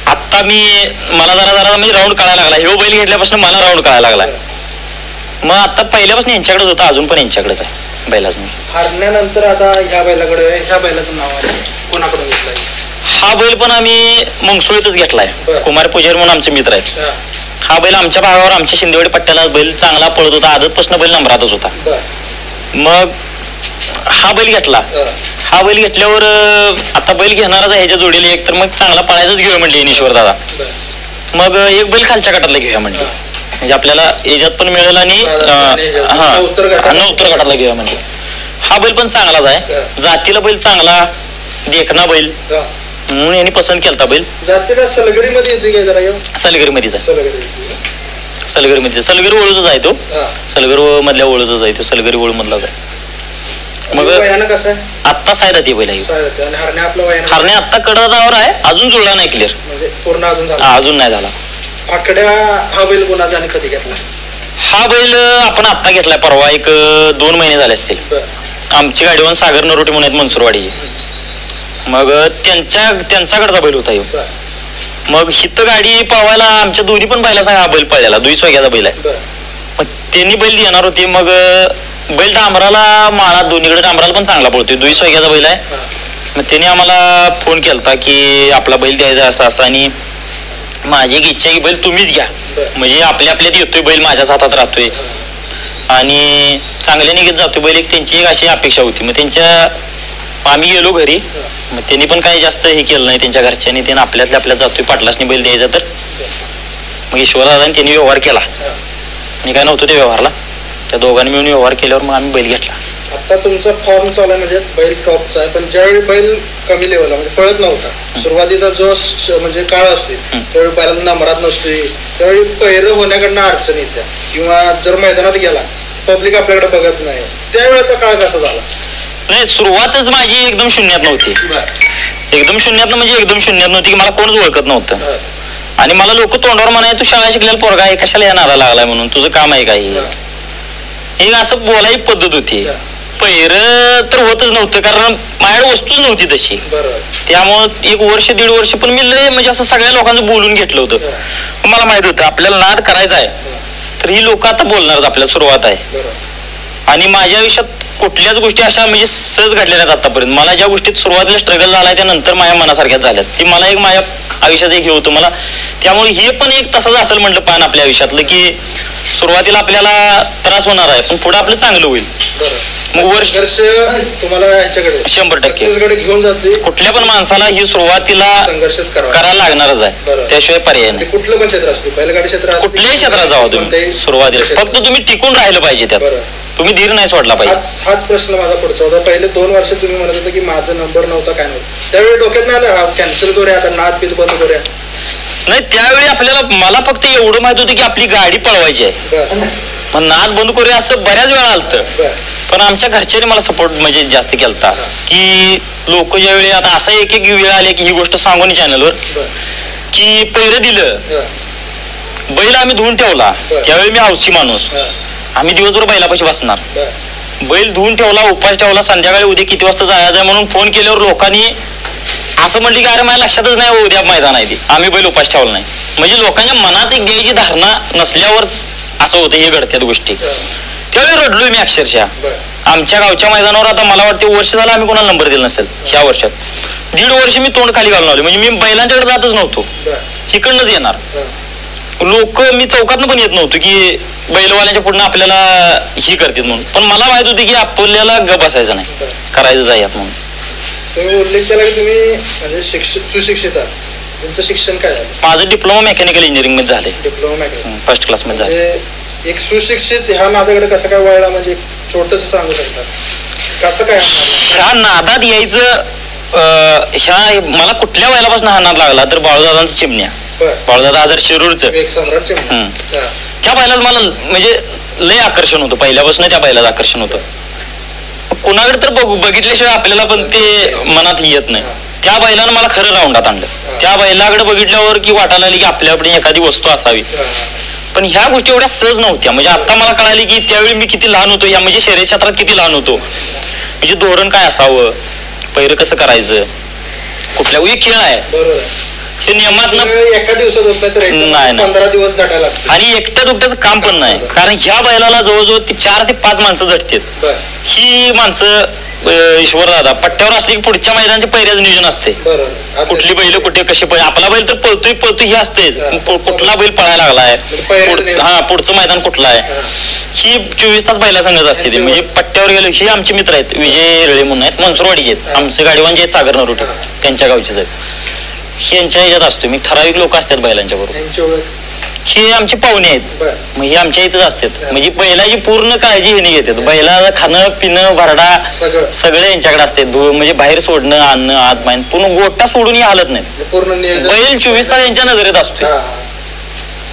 आता मला जरा म्हणजे राऊंड काढायला लागला, ह्यो बैल घेतल्यापासून मला राऊंड काढायला लागला. मग आता पहिल्यापासून यांच्याकडेच होता, अजून पण यांच्याकडेच आहे बैलाचं. हरण्यानंतर आता ह्या बैलाकडे, ह्या बैलाचं नाव आहे कोणाकडून घेतलंय? हा बैल पण आम्ही मंगसुळीतच घेतलाय, कुमार पुजारी म्हणून आमचे मित्र आहेत. हा बैल आमच्या भागावर, आमच्या शिंदेवाडी पट्ट्याला बैल चांगला पळत होता, आदतपासून बैल नंबरातच होता. मग हा बैल घेतला. हा बैल घेतल्यावर आता बैल घेणारच आहे ह्याच्या जोडीला एक, तर मग चांगला पळायचाच घेऊया म्हणले ईश्वर दादा. मग एक बैल खालच्या गटातला घेऊया म्हणले, म्हणजे आपल्याला याच्यात पण मिळेल आणि उत्तर गटातला घेऊया म्हणजे. हा बैल पण चांगलाच आहे, जातीला बैल चांगला, देखना बैल म्हणून यांनी पसंत केलता बैल. जातीला सलगरीमध्ये येते काय जरा? सलगरीमध्येच आहे, सलगरीमध्ये, सलगरी वळूच आहे तो, सलगर मधल्या वळूच आहे तो, सलगरी वळू मधलाच आहे. मग आत्ता सायदा ते बैल आहे. हरणे आत्ता कडदावर आहे, अजून जुळला नाही क्लिअर, पूर्ण अजून नाही झाला. आकड्या हा बैल कोणाचा आणि कधी घेतला? हा बैल आपण आत्ता घेतलाय, परवा 1-2 महिने झाले असतील. आमची गाडीवर सागर नरोटे म्हणून आहेत मनसुरवाडीचे, मग त्यांच्याकडचा बैल होता. मग हित गाडी पळवायला आमच्या दोन्ही पण बैला सांगा, हा बैल पळलेला दुईसवाग्याचा बैल आहे. मग त्यांनी बैल देणार होते, मग बैल डांबराला माळा, दोन्हीकडे डांबराला पण चांगला पळतोय, दुईसवाग्याचा बैल आहे. मग त्यांनी आम्हाला फोन केलता की आपला बैल द्यायचा असं, आणि माझी एक इच्छा की बैल तुम्हीच घ्या. म्हणजे आपल्या आपल्यात येतोय बैल, माझ्याच हातात राहतोय आणि चांगल्या निघत जातोय बैल, एक त्यांची एक अशी अपेक्षा होती. मग आम्ही गेलो घरी, मग त्यांनी पण काही जास्त हे केलं नाही त्यांच्या घरच्यांनी, त्यांनी आपल्यातल्या आपल्यात जातोय पाटलासनी बैल द्यायचा. तर मग ईश्वरदादांनी त्यांनी व्यवहार केला, मी काय नव्हतं त्या व्यवहारला, त्या दोघांनी मिळून व्यवहार केल्यावर मग आम्ही बैल घेतला. आता तुमचा फॉर्म चालू आहे म्हणजे बैल टॉपचा आहे, पण ज्यावेळी बैल कमी लेवलला म्हणजे पळत नव्हता, सुरुवातीचा जो म्हणजे काळ असतो त्यावेळी बैलाला नंबरात नसतोय, त्यावेळी पहिरं होण्याकडनं अडचण येत्या किंवा जर मैदानात गेला पब्लिक आपल्याकडे बघत नाही, त्यावेळेचा काळ कसा झाला? नाही, सुरुवातच माझी एकदम शून्यात नव्हती, एकदम शून्यात म्हणजे एकदम शून्यात नव्हती की मला कोणच ओळखत नव्हतं. आणि मला लोक तोंडावर म्हणाय तू शाळा शिकलेला पोरगा आहे, कशाला या नारा लागलाय म्हणून, तुझं काम आहे काही, एक असं बोलायची पद्धत होती. पहिर तर होतच नव्हतं कारण माझ्याकडे वस्तूच नव्हती तशी, त्यामुळं 1 वर्ष 1.5 वर्ष पण मी लय म्हणजे असं सगळ्या लोकांचं बोलून घेतलं होतं. मला माहित होतं आपल्याला नाद करायचा आहे तर ही लोक आता बोलणारच, आपल्याला सुरुवात आहे. आणि माझ्या आयुष्यात कुठल्याच गोष्टी अशा म्हणजे सहज घडल्या नाहीत आतापर्यंत. मला ज्या गोष्टीत सुरुवातीला स्ट्रगल झालाय त्यानंतर माझ्या मनासारख्याच झाल्यात, ती मला एक माझ्या आयुष्यात एक हे होतं मला. त्यामुळे हे पण एक तसंच असेल म्हटलं पान आपल्या आयुष्यातलं की सुरुवातीला आपल्याला त्रास होणार आहे पण पुढे आपलं चांगलं होईल. मग वर्ष तुम्हाला ह्याच्याकडे 100% घेऊन जाते. कुठल्या पण माणसाला ही सुरुवातीला संघर्षच करायला लागणारच आहे, त्याशिवाय पर्याय नाही. कुठलं पण क्षेत्र असते, बैलगाडी क्षेत्र, कुठल्याही क्षेत्रात जावा तुम्ही सुरुवातीला, फक्त तुम्ही टिकून राहिलं पाहिजे त्यात, तुम्ही धीर नाही सोडला पाहिजे. हाच प्रश्न माझा पुढचा होता. पहिले 2 वर्ष तुम्ही म्हणत होता की माझा नंबर नव्हता, काय नव्हतं, त्यावेळी डोक्यात नाही आलं कॅन्सल करूया आता, नाद बिल बंद करूया? नाही, त्यावेळी आपल्याला मला फक्त एवढं माहित होतं की आपली गाडी पळवायची आहे, मग नाद बंद करूया असं बऱ्याच वेळा आलतं. पण आमच्या घरच्यांनी मला सपोर्ट म्हणजे जास्त केलता की लोक ज्यावेळी आता असं एक वेळ आले की ही गोष्ट सांगून चॅनलवर की पहिलं दिलं बैल आम्ही धुवून ठेवला, त्यावेळी मी हौशी माणूस, आम्ही दिवसभर बैलापाशी बसणार, बैल धुवून ठेवला, उपास ठेवला, संध्याकाळी उद्या किती वाजता जायचं म्हणून फोन केल्यावर लोकांनी असं म्हटलं की अरे माझ्या लक्षातच नाही उद्या मैदान आहे ते, आम्ही बैल उपास ठेवला नाही. म्हणजे लोकांच्या मनात एक द्यायची धारणा नसल्यावर असं होतं, हे घडत्यात गोष्टी. त्यावेळी रडलोय मी अक्षरशः. आमच्या गावच्या मैदानावर आता मला वाटते वर्ष झालं आम्ही कोणाला नंबर दिला नसेल ह्या वर्षात. 1.5 वर्ष मी तोंड खाली घालून आलो, म्हणजे मी बैलांच्याकडे जातच नव्हतो, इकडनंच येणार. लोक मी चौकातनं पण येत नव्हतो की बैलवाल्यांच्या पुढनं आपल्याला ही करतात म्हणून, पण मला माहित होती की आपल्याला गप बसायचं नाही, करायचंच आहे म्हणून. तुम्ही उल्लेख केला की तुम्ही म्हणजे सुशिक्षित आहात, तुमचं शिक्षण काय झालं? माझं डिप्लोमा मेकॅनिकल इंजिनिअरिंग मध्ये झाले, डिप्लोमा मेकॅनिकल फर्स्ट क्लास मध्ये झाले. एक सुशिक्षित ह्या नादाकडे कसं काय वळला, म्हणजे छोटस सांगू शकता कसं काय? ह्या नादात यायचं ह्या मला कुठल्या वयापासून हा नाद लागला तर बाळूदादांचं चिमण्या, बाळूदादा आजार शिरूरचं, एक सम्राट त्या बैलाला मला म्हणजे लय आकर्षण होतं, पहिल्यापासून त्या बैलाचं आकर्षण होतं. कुणाकडे तर बघितल्याशिवाय आपल्याला पण ते मनात येत नाही. त्या बैलानं मला खरं राऊंडात आणलं. त्या बैलाकडे बघितल्यावर की वाटायला आली की आपल्याकडे एखादी वस्तू असावी. पण ह्या गोष्टी एवढ्या सहज नव्हत्या. म्हणजे आता मला कळाली की त्यावेळी मी किती लहान होतो, या म्हणजे शर्यत क्षेत्रात किती लहान होतो. म्हणजे धोरण काय असावं, पहिरं कसं करायचं, कुठल्या एक खेळ आहे हे नियमात एका दिवसात होत नाही, 15 दिवस झटायला. आणि एकट्या दुकट्याचं काम पण नाही, कारण ह्या बैलाला जवळजवळ 4 ते 5 माणसं झटतात. ही माणसं ईश्वर दादा पट्ट्यावर असली की पुढच्या मैदानाच्या पहिल्याच नियोजन असते. कुठली बैल कुठे कशी आपला बैल तर पळतोय हे असते, कुठला बैल पळायला लागलाय, हा पुढचं मैदान कुठलं आहे, ही 24 तास बैला संघच असते. ते म्हणजे पट्ट्यावर गेलो. ही आमचे मित्र आहेत, विजय रेळे म्हणून आहेत, मनसुरवाडीचे आहेत, आमचे गाडीवान जे आहेत सागर नरोटे त्यांच्या गावचेच आहेत. यांच्या ह्याच्यात असतो मी, ठराविक लोक असतात बैलांच्या बरोबर. हे आमचे पाहुणे आहेत, मग हे आमच्या इथेच असतात. म्हणजे बैलाची पूर्ण काळजी हे घेतात. बैलाला खाणं पिणं भरडा सगळे यांच्याकडे असते. म्हणजे बाहेर सोडणं आणणं आत बाहेर पूर्ण गोटा सोडून हालत नाही. बैल 24 तास यांच्या नजरेत असतो.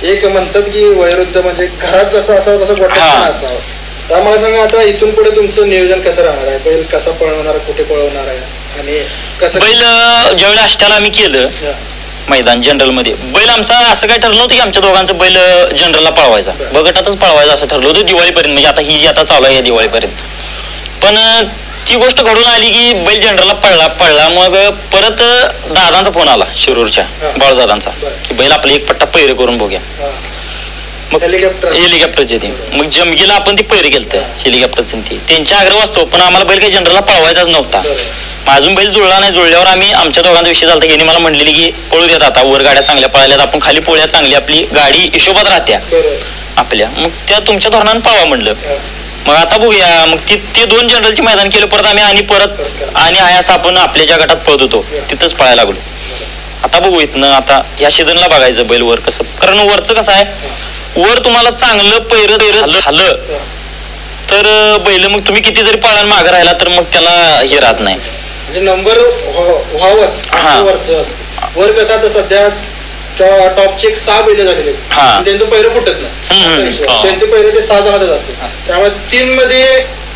एक म्हणतात की वयोवृद्ध म्हणजे घरात जसं असावं तसं गोट्यात असावं. मला सांगा आता इथून पुढे तुमचं नियोजन कसं राहणार आहे? बैल कसा पळवणार, कुठे पळवणार आहे आणि कसं? बैल ज्यावेळी अष्टाला आम्ही केलं मैदान जनरल मध्ये, बैल आमचा असं काय ठरलं होतं की आमच्या दोघांचं बैल जनरलला पळवायचा, बगटातच पळवायचा असं ठरलं होतं दिवाळीपर्यंत. म्हणजे आता ही जी आता चालू आहे या दिवाळीपर्यंत. पण ती गोष्ट घडून आली की बैल जनरलला पळला. मग परत दादांचा फोन आला शिरूरच्या बाळूदादांचा की बैल आपली एक पट्टा पैर करून बघूया. मग हेलिकॉप्टरचे ते मग जमगीला आपण ती पैर केलं हेलिकॉप्टरचं, ती त्यांच्या आग्रह वाचतो. पण आम्हाला बैल काही जनरलला पळवायचाच नव्हता. अजून बैल जुळला नाही. जुळल्यावर आम्ही आमच्या दोघांचा विषय झाला. यांनी मला म्हणलेली की पळू देत आता, वर गाड्या चांगल्या पळाल्यात, आपण खाली पोळ्या चांगली, आपली गाडी हिशोबात राहत्या आपल्या, मग त्या तुमच्या धोरणानं पळवा म्हणलं. मग आता बघूया. मग ते 2 जनरलची मैदान केलं. परत आम्ही परत आहे असं आपण आपल्या ज्या गटात पळत होतो तिथंच पळायला लागलो. आता बघू इथनं आता या सीझनला बघायचं बैल वर कसं, कारण वरचं कसं आहे, वर तुम्हाला चांगलं पैर झालं तर बैल मग तुम्ही किती जरी पळायला मागं राहिला तर मग त्याला हे राहत नाही, म्हणजे नंबर व्हावंच. वर कसं आता सध्या टॉपचे 6 बैल झालेले, त्यांचं पहिलं फुटत नाही, त्यांचे पहिले ते 6 जणातच असते. त्यामुळे 3 मध्ये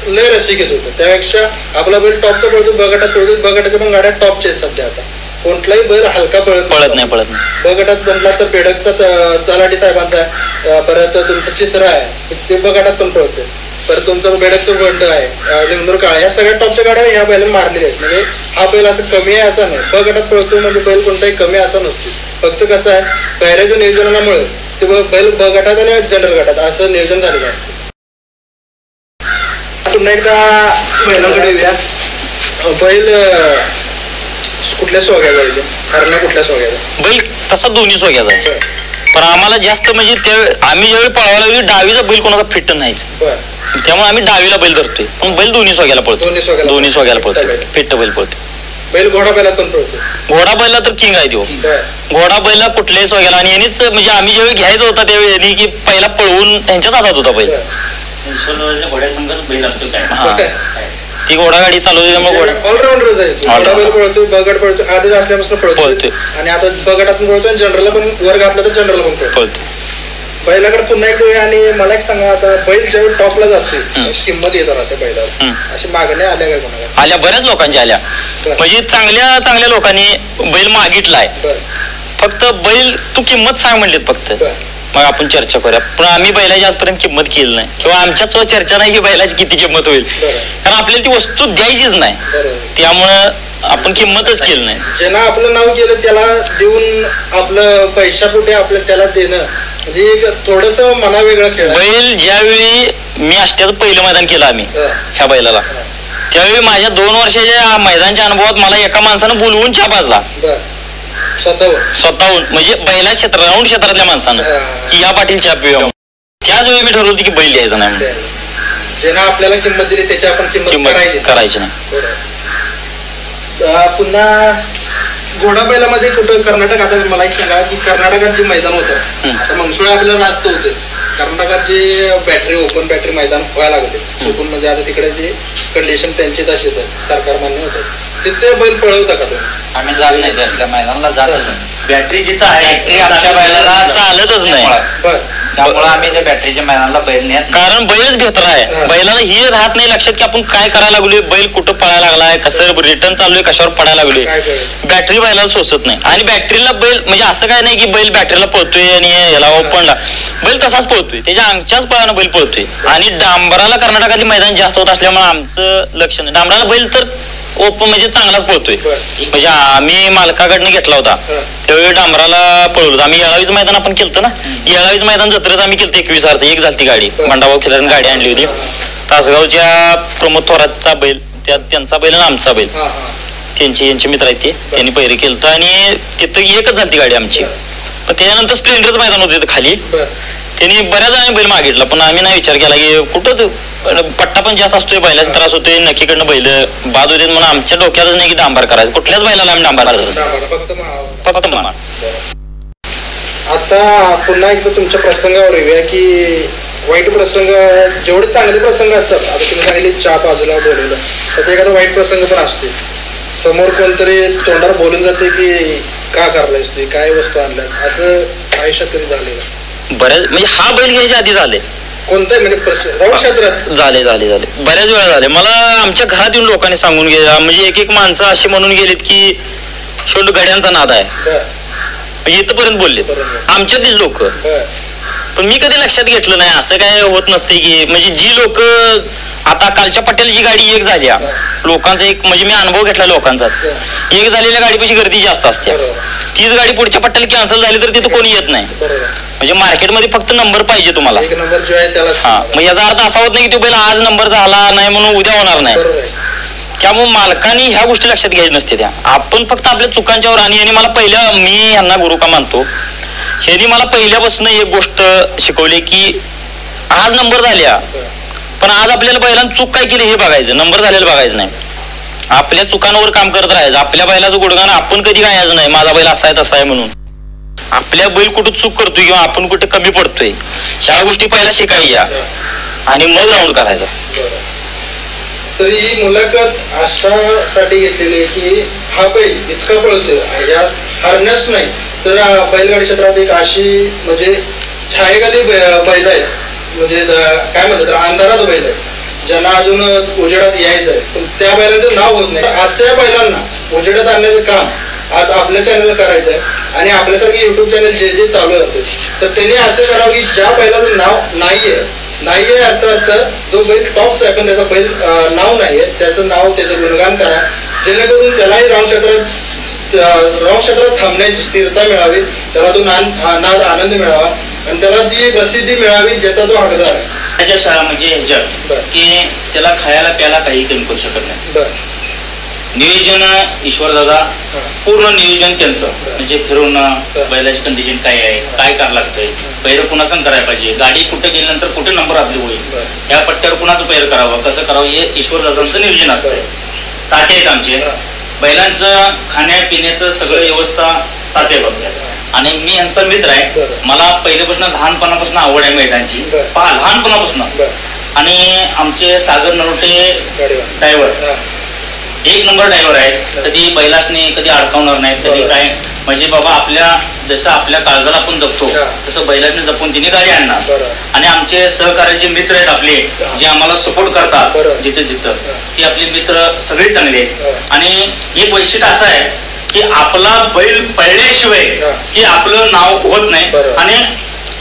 लय रसिकेच होतं. त्यापेक्षा आपला बैल टॉपचा पळतो, बगटात पळतो, बगटाच्या पण गाड्या टॉपच्या आहेत सध्या. आता कोणताही बैल हलका पळत नाही. बगटात बनला तर बेडकचा तलाठी साहेबांचा आहे, परत तुमचं चित्र आहे ते बगटात पण पळते, परत तुमचं बेडकचं बंड आहे, लिंगनूर काळा, या सगळ्या टॉपच्या गाड्या ह्या बैलांना मारलेल्या आहेत. म्हणजे हा बैल असं कमी आहे असं नाही, बगटात पळतो म्हणजे बैल कोणताही कमी असं नसतो. फक्त कसं आहे, पहिल्याच्या नियोजनामुळे ते बैल ब गटात आणि जनरल गटात असं नियोजन झालेलं असतं. पुन्हा एकदा बैलांकडे येऊया. बैल कुठल्या सोग्याचा आहे, हरण्या कुठल्या सोग्याचा? बैल तसा दोन्ही सोग्याचा आहे, पण आम्हाला जास्त म्हणजे आम्ही ज्यावेळी पळवायला लागलो डावीचा बैल कोणाचा फिट नाहीच, त्यामुळे आम्ही डावीला बैल धरतोय. पण बैल दोन्ही सोग्याला पळतो, दोन्ही सोग्याला पळतो, फिट्ट बैल पळतो. बैल घोडा बैला पण पळतो. घोडा बैला तर किंग आहे तो. घोडा बैला कुठल्याही सोग्याला. आणि यांनीच म्हणजे आम्ही ज्यावेळी घ्यायचा होता त्यावेळी यांनी की पहिला पळवून यांच्याच हातात होता बैल. घोड्या संघच बैल असतो काय, ती घोडा गाडी चालवते त्यामुळे ऑलराऊंडरच आहे. घोडा बैल पळतो, बगट पळतो, आधीच असल्यापासून पळतो, आणि आता बगटात पण पळतो आणि जनरलला पण वर घातलं तर जनरल पण पळतो. बैलाकडे पुन्हा एकदा वेळ. आणि मला एक सांगा, आता बैल ज्यावेळी टॉपला जाते किंमत येत राहते बैलावर, अशी मागण्या आल्या काय कोणाला? आल्या, बऱ्याच लोकांच्या आल्या. म्हणजे चांगल्या चांगल्या लोकांनी बैल मागितलाय, फक्त बैल तू किंमत सांग म्हणलीत फक्त, मग आपण चर्चा करूया. पण आम्ही बैलाची आजपर्यंत किंमत केली नाही, किंवा आमच्याच चर्चा नाही की बैलाची किती किंमत होईल, कारण आपल्याला ती वस्तू द्यायचीच नाही, त्यामुळं आपण किंमतच केली नाही. ज्यांना आपलं नाव केलं त्याला देऊन आपलं पैशापोटी आपलं त्याला देणं म्हणजे थोडस मना वेगळं खेळ. बैल ज्यावेळी मी अष्ट्याचं पहिलं मैदान केलं आम्ही ह्या बैलाला, त्यावेळी माझ्या 2 वर्षाच्या मैदानच्या अनुभवात मला एका माणसानं बोलवून चहा पाजला स्वतःहून, म्हणजे बैला राऊंड क्षेत्रातल्या माणसानं की या पाटील चहा पिऊया. त्याच वेळी मी ठरवलं की बैल द्यायचा नाही, ज्यांना आपल्याला किंमत दिली त्याची आपण किंमत करायची नाही. पुन्हा घोडा बैलामध्ये कुठं कर्नाटक, आता मला एक सांगा की कर्नाटकात जे मैदान होतं, आता मंगसुळा आपल्याला रास्त होते, कर्नाटकात जे बॅटरी ओपन बॅटरी मैदान व्हायला लागले चुकून, म्हणजे आता तिकडे जे कंडिशन त्यांची तशीच आहे, सरकार मान्य होतं, तिथे बैल पळवता का तुम्ही? आम्ही जात नाही त्यातल्या मैदानाला, जातच नाही. बॅटरी जिथं आहे बॅटरी आमच्या बैलाला चालतच नाही, त्यामुळे आम्ही त्या बॅटरीच्या मैदानाला बैल नेत, कारण बैलच बेहतर आहे. बैलाला ही राहत नाही लक्षात की आपण काय करायला लागलोय, बैल कुठं पळायला लागलाय, कसं रिटर्न चाललोय, कशावर पडायला लागलोय. बॅटरी बैलाला सोसत नाही. आणि बॅटरीला बैल म्हणजे असं काय नाही की बैल बॅटरीला पळतोय आणि याला ओपनला, बैल तसाच पळतोय, त्याच्या अंगच्याच पळानं बैल पळतोय. आणि डांबराला कर्नाटकातली मैदान जास्त होत असल्यामुळे आमचं लक्ष नाही. डांबराला बैल तर ओपन म्हणजे चांगलाच पळतोय, म्हणजे आम्ही मालकाकडनं घेतला होता त्यावेळी डांबराला पळवलं. आम्ही येळावीच मैदान आपण केलं ना, येळावीच मैदान जत्रेच आम्ही केलं 21,000चं, एक झालती गाडी, बंडाभाऊ खिलारी गाडी आणली होती, तासगावच्या प्रमोद थोरातचा बैल, त्यांचा बैल आणि आमचा बैल, यांचे मित्र आहेत ते, त्यांनी पहिरे केलं आणि तिथं एकच झालती गाडी आमची. पण त्याच्यानंतर स्प्लेंडरच मैदान होते खाली, त्यांनी बऱ्याच जणांनी बैल मागितला, पण आम्ही नाही विचार केला की कुठं पट्टा पण जास्त असतोय, बैलाचा त्रास होतोय, नक्कीकडनं बैल बाद होते, म्हणून आमच्या डोक्यातच नाही की डांबर करायचं, कुठल्याच बैलाला आम्ही डांबर फक्त म्हणा. आता पुन्हा एकदा तुमच्या प्रसंगावर येऊया की वाईट प्रसंग, जेवढे चांगले प्रसंग असतात, आता तुम्ही सांगितले चहा बाजूला बोलवलं, तसं एखादा वाईट प्रसंग पण असते, समोर कोणतरी तोंडावर बोलून जाते की का करलायस तू, काय वस्तू आणल्यास, असं आयुष्यात कधी झालेलं? बऱ्याच, म्हणजे हा बैल घ्यायच्या आधी झाले, कोणताही म्हणजे राऊंड क्षेत्रात झाले बऱ्याच वेळा झाले. मला आमच्या घरात येऊन लोकांनी सांगून गेला, म्हणजे एक माणसं अशी म्हणून गेलीत की शेवट गड्यांचा नाद आहे, म्हणजे इथपर्यंत बोलले आमच्यातलीच लोक. पण मी कधी लक्षात घेतलं नाही, असं काय होत नसते की, म्हणजे जी लोक आता कालच्या पटेलची गाडी एक झाली, लोकांचा एक म्हणजे मी अनुभव घेतला लोकांचा, एक झालेल्या गाडीपाशी गर्दी जास्त असते, तीच गाडी पुढच्या पट्ट्याला कॅन्सल झाली तर तिथं कोणी येत नाही, म्हणजे मार्केटमध्ये फक्त नंबर पाहिजे तुम्हाला, एक नंबर जो आहे त्याला. हा, मग याचा अर्थ असा होत नाही की तो बैल आज नंबर झाला नाही म्हणून उद्या होणार नाही, त्यामुळे मालकाने ह्या गोष्टी लक्षात घ्यायच्या नसते त्या. आपण फक्त आपल्या चुकांच्यावर. आणि मला पहिल्या मी यांना गुरु का मानतो, ह्यांनी मला पहिल्यापासून एक गोष्ट शिकवली की आज नंबर झाल्या, पण आज आपल्याला बैलांना चूक काय केली हे बघायचं, नंबर झालेलं बघायचं नाही. आपल्या चुकांवर काम करत राहायचं. आपल्या बैलाचं गुणगान आपण कधी गायचं नाही, माझा बैल असा आहे तसा आहे म्हणून. आपल्या बैल कुठं चूक करतोय किंवा आपण कुठे कमी पडतोय ह्या गोष्टी पहिला शिकायच्या आणि मग राऊंड करायचा. तर ही मुलाखत अशासाठी घेतलेली आहे की हा बैल इतका पळतोय, यात हरण्याच नाही तर बैलगाडी क्षेत्रात एक अशी म्हणजे छायेखाली बैल आहेत, म्हणजे काय म्हणतात अंधारात बैल आहे ज्यांना अजून उजेडात यायचं आहे, पण त्या बैलांचं नाव होत नाही. अशा बैलांना उजेडात आणण्याचं काम आज आपल्या चॅनलला करायचं आहे. आणि आपल्यासारखे युट्यूब चॅनल जे जे चालू होते तर त्यांनी असं करावं की ज्या बैलाचं नाव नाहीये अर्थ जो बैल टॉपचा आहे पण त्याचा बैल नाव नाहीये त्याचं नाव त्याचं गुणगान करा, जेणेकरून त्यालाही राऊंड क्षेत्रात थांबण्याची स्थिरता मिळावी, त्याला तो नाद आनंद मिळावा आणि त्याला ती प्रसिद्धी मिळावी ज्याचा तो हकदार आहे. त्याच्या शाळा म्हणजे ह्याच्यात की त्याला खायला प्यायला काही कमी करू शकत नाही. नियोजन ईश्वरदादा पूर्ण नियोजन त्यांचं, म्हणजे फिरवणं, बैलाची कंडिशन काय आहे, काय करावं लागतंय, पैर कुणा संग करायला पाहिजे, गाडी कुठे गेल्यानंतर कुठे नंबर आपली होईल, ह्या पट्ट्यावर कुणाचं पैर करावं, कसं करावं, हे ईश्वरदादांचं नियोजन असतंय. ताते आहेत आमचे, बैलांचं खाण्यापिण्याचं सगळं व्यवस्था ताते बघतात. आणि मी यांचा मित्र आहे, मला पहिल्यापासून लहानपणापासून आवड आहे मैदानची, लहानपणापासून. आणि आमचे सागर नरोटे ड्रायव्हर एक नंबर ड्रायव्हर आहेत, कधी बैलासने कधी अडकवणार नाहीत, कधी काय, म्हणजे बाबा आपल्या जसं आपल्या काळजाला आपण जपतो तसं बैलाने जपून तिने गाडी आणणार. आणि आमचे सहकार्याचे मित्र आहेत आपले जे आम्हाला सपोर्ट करतात जिथे जिथं, ती आपले मित्र सगळे चांगले आहेत. आणि एक वैशिष्ट्य असं आहे की आपला बैल पळल्याशिवाय की आपलं नाव होत नाही. आणि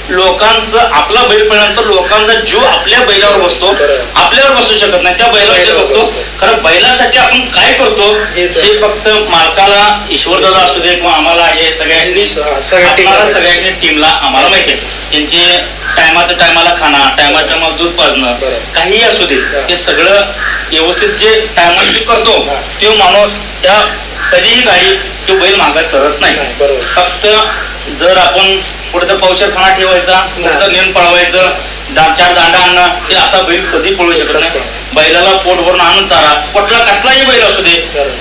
लोकांचं आपला बैल पळल्यानंतर लोकांचा जीव आपल्या बैलावर बसतो, आपल्यावर बसू शकत नाही, त्या बैलावर बघतो. खरं बैलासाठी आपण काय करतो हे फक्त मालकाला ईश्वरदादा असू दे किंवा आम्हाला हे सगळ्यांनी टीमला आम्हाला माहिती आहे. त्यांचे टायमाला खाणं, टायमाला दूध पाजणं, काहीही असू दे ते सगळं व्यवस्थित जे टायमाला करतो तो माणूस त्या कधीही गाडी तो बैल मागा सरत नाही. फक्त जर आपण कुठे तर पौशर खाना ठेवायचा, कुठे तर नेऊन पळवायचं, 4 दांडा आणणं, ते असा बैल कधी पळू शकत नाही. बैलाला पोट भरून आणून चारा, कुठला कसलाही बैल असू दे,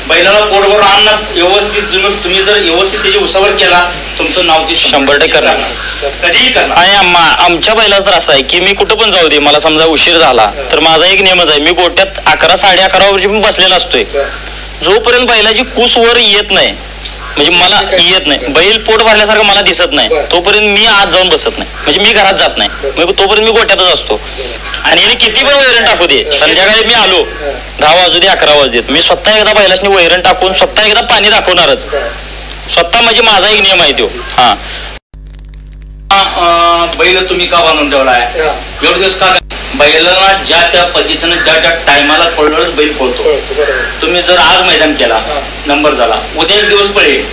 बैलाला पोट भरून आणणं व्यवस्थित तुम्ही जर व्यवस्थित त्याची उसावर केला तुमचं नाव ते 100% करणार, कधीही करणार. आणि आमच्या बैलाच तर असं आहे की मी कुठं पण जाऊ दे, मला समजा उशीर झाला तर माझा एक नियमच आहे, मी गोट्यात 11 साडे11 वर्षी पण बसलेला असतोय. जोपर्यंत बैलाची कूस वर येत नाही, म्हणजे मला येत नाही, बैल पोट भरल्यासारखं मला दिसत नाही, तोपर्यंत मी आत जाऊन बसत नाही, म्हणजे मी घरात जात नाही, मग तोपर्यंत मी गोट्यातच असतो. आणि याने किती पण वैरण टाकू दे, संध्याकाळी मी आलो 10 वाजू दे 11 वाजू देत, मी स्वतः एकदा बैलासनी वैरण टाकून स्वतः एकदा पाणी दाखवणारच स्वतः, म्हणजे माझा एक नियम आहे तो. बैल तुम्ही का बांधून ठेवलाय एवढे दिवस का? बैलाला ज्या त्या पद्धतीनं ज्या टायमाला पळणारच बैल पळतो. तुम्ही जर आज मैदान केला नंबर झाला, उद्या एक दिवस पळेल,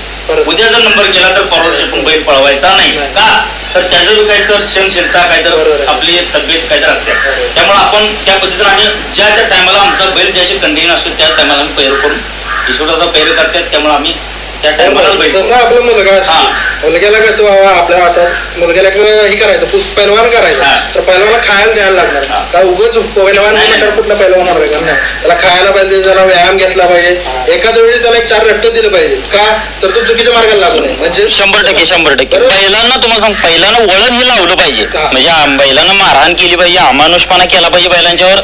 उद्या जर नंबर केला तर परवा दिवशी पण बैल पळवायचा नाही का? तर त्याचं जो काही तर सहनशीलता काय तर आपली तब्येत काय तर असते, त्यामुळे आपण त्या पद्धतीनं आणि ज्या त्या टायमाला आमचा बैल ज्याची कंडिशन असतो त्या टायमाला आम्ही पैर करून ईश्वराचा पैर करतात, त्यामुळे आम्ही त्या टायमाला तसा आपला मुलगा मुलग्याला कसं बाबा आपल्या हातात मुलग्याला हे करायचं पैलवान करायचं तर पैलवानला खायला द्यायला लागणार का? उगाच पैलवान म्हटलं कुठला पैलवान होणार का? त्याला खायला पाहिजे, त्याला व्यायाम घेतला पाहिजे, एखाद्या वेळी त्याला 4 रट्ट दिलं पाहिजे का? तर तो चुकीच्या मार्गाला लागू नये. म्हणजे 100% बैलांना तुम्हाला सांग, बैलांना वळण हे लावलं पाहिजे, म्हणजे बैलांना मारहाण केली पाहिजे, अमानुषपणा केला पाहिजे बैलांच्यावर,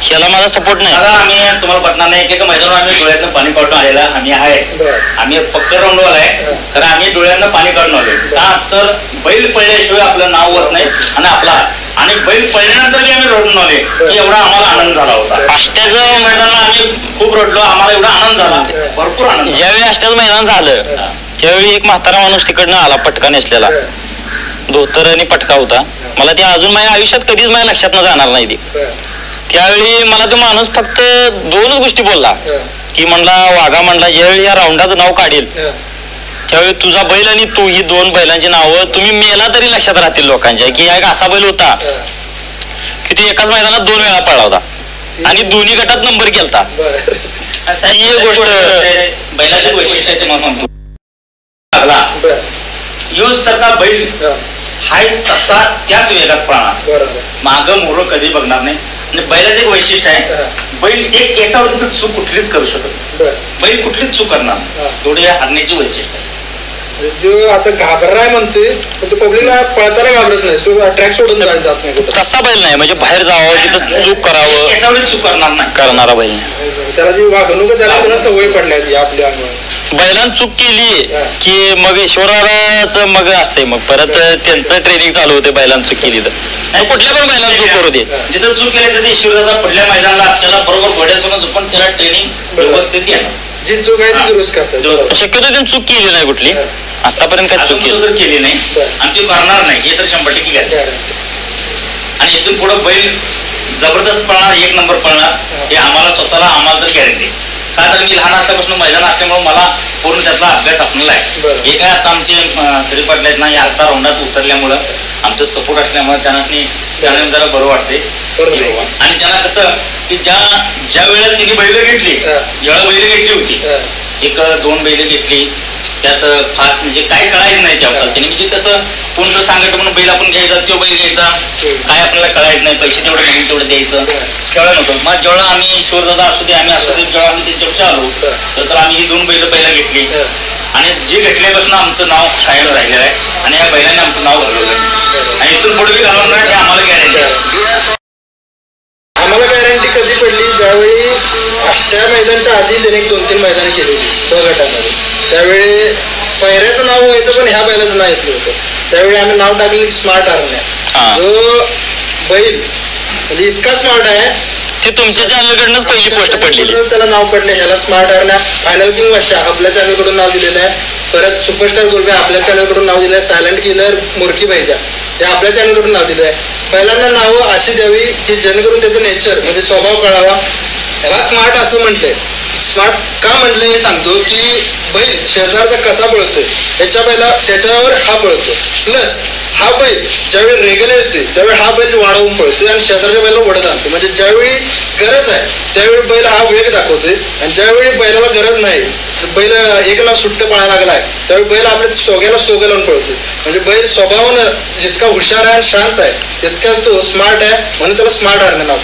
ह्याला माझा सपोर्ट नाही. आम्ही तुम्हाला पटणार नाही की मैदानावर आम्ही डोळ्यातनं पाणी काढून आलेला आम्ही आहे, आम्ही पक्क राऊंडवाला आहे, तर आम्ही डोळ्यांना पाणी काढून आलो का? तर बैल पळल्याशिवाय आपलं नाव होत नाही आणि आपला, आणि बैल पळल्यानंतर आम्ही रडून आले की एवढा आम्हाला आनंद झाला होता. आष्ट्याचं मैदानाला आम्ही खूप रडलो, आम्हाला एवढा आनंद झाला, भरपूर आनंद. ज्यावेळी आष्ट्याचं मैदान झालं त्यावेळी एक म्हातारा माणूस तिकडनं आला, पटका नेसलेला, धोतर आणि पटका होता. मला ते अजून माझ्या आयुष्यात कधीच माझ्या लक्षात न जाणार नाही. त्यावेळी मला तो माणूस फक्त 2च गोष्टी बोलला की म्हणला, वाघा म्हणला, ज्यावेळी या राऊंडाचं नाव काढेल त्यावेळी तुझा बैल आणि तू, ही 2 बैलांची नावं तुम्ही मेला तरी लक्षात राहतील लोकांच्या, की एक असा बैल होता की तो एकाच मैदानात 2 वेळा पळला होता आणि दोन्ही गटात नंबर केलता. ही एक गोष्ट बैलाचं वैशिष्ट्य आहे ते मला सांगतो. यूज तर का बैल हाय तसा त्याच वेगात पळणार, माग मोर कधी बघणार नाही. आणि बैलाचं एक वैशिष्ट्य आहे, बैल एक केसावर चूक कुठलीच करू शकत, बैल कुठलीच चूक करणार, एवढे हरण्याची वैशिष्ट्य आहे. जो आता घाबरलाय म्हणते पण तो पब्लिकला पळताना घाबरत नाही, तो ट्रॅक सोडून जात नाही कुठं. तसा बैल नाही, म्हणजे बाहेर जावं तिथं चूक करावं, केसावर चूक करणार नाही करणारा बैल नाही. त्याला जी वागणूक त्याला सवय पडल्या आपल्या अंगावर. बैलांनी चूक केली की मग ईश्वराच मग असते, मग परत त्यांचं ट्रेनिंग चालू होते. बैलांनी चूक केली तर कुठल्या पण बैलांना चूक करू दे, जिथं चूक केली तर ईश्वरदादा पुढल्या मैदानाला आपल्याला बरोबर घोड्यासमोर पण त्याला ट्रेनिंग व्यवस्थित येणार. जी चूक आहे ती दुरुस्त करतात. शक्यतो त्यांनी चूक केली नाही कुठली आतापर्यंत, काय चूक केली नाही आणि ती करणार नाही हे तर 100% गॅरंटी. आणि इथून पुढे बैल जबरदस्त पळणार, एक नंबर पळणार हे आम्हाला स्वतःला आम्हाला तर गॅरंटी. का तर मी लहान असल्यापासून मैदान असल्यामुळे मला पूर्ण त्यातला अभ्यास आपल्याला आहे. हे काय आता आमचे श्री पाटलात नाही आता राऊंडात उतरल्यामुळं आमचं सपोर्ट असल्यामुळे त्यांना जरा बरं वाटते. आणि त्यांना कसं की ज्या वेळेला तिने बैल घेतली, ज्यावेळेला बैल घेतली होती, 1-2 बैल घेतली, त्यात फास्ट म्हणजे काय कळायचं नाही त्यावर त्याने, म्हणजे कसं कोणतं सांगायचं म्हणून बैल आपण घ्यायचा, तो बैल घ्यायचा, काय आपल्याला कळायचं नाही, पैसे तेवढे नाही तेवढं द्यायचं, कळलं नव्हतं. मग जेव्हा आम्ही ईश्वरदादा असू दे आम्ही असू दे, जेव्हा आम्ही त्यांच्यावर आलो तर आम्ही ही 2 बैल पहिला घेतली आणि जे घेतल्यापासून आमचं नाव कायम राहिलेलं आहे आणि या बैलाने आमचं नाव घालवलं आणि इथून पुढे बी घालवणार हे आम्हाला गॅरंटी आहे. आम्हाला गॅरंटी कधी पडली ज्यावेळी त्या मैदानाच्या आधी त्याने 2-3 मैदाने केली होती गटामध्ये, त्यावेळी पहिऱ्याचं नाव व्हायचं पण ह्या बैलाचं नाव येत नव्हतं. त्यावेळी आम्ही नाव टाकले स्मार्ट हरण्या. जो बैल म्हणजे इतका स्मार्ट आहे ते तुमच्या चॅनलकडूनच पहिली पोस्ट पडलेली, त्याला नाव पडले. ह्याला स्मार्ट हरण्या, फायनल किंग वर्षा आपल्या चॅनलकडून नाव दिलेलं आहे. परत सुपरस्टार गोल्बे आपल्या चॅनलकडून नाव दिलं आहे. सायलेंट किलर मुरकी पाहिजे हे आपल्या चॅनलकडून नाव दिलं आहे. पहिल्यांदा नावं अशी द्यावी की जेणेकरून त्याचं नेचर म्हणजे स्वभाव कळावा. ह्याला स्मार्ट असं म्हटलंय. स्मार्ट का म्हटलं हे सांगतो की बैल शेजारचा कसा पळतोय त्याच्यावर हा पळतो, प्लस हा बैल ज्यावेळी रेगेला येतोय त्यावेळी हा बैल वाढवून पळतोय आणि शेजारच्या बैला ओढत आणतो. म्हणजे ज्यावेळी गरज आहे त्यावेळी बैल हा वेग दाखवतोय आणि ज्यावेळी बैलाला गरज नाही, बैल एकला सुट्ट पळायला लागलाय त्यावेळी बैल आपल्या सोग्याला लावून पळतोय. म्हणजे बैल स्वभावानं जितका हुशार आहे आणि शांत आहे तितका तो स्मार्ट आहे, म्हणून त्याला स्मार्ट हरण्या नाव.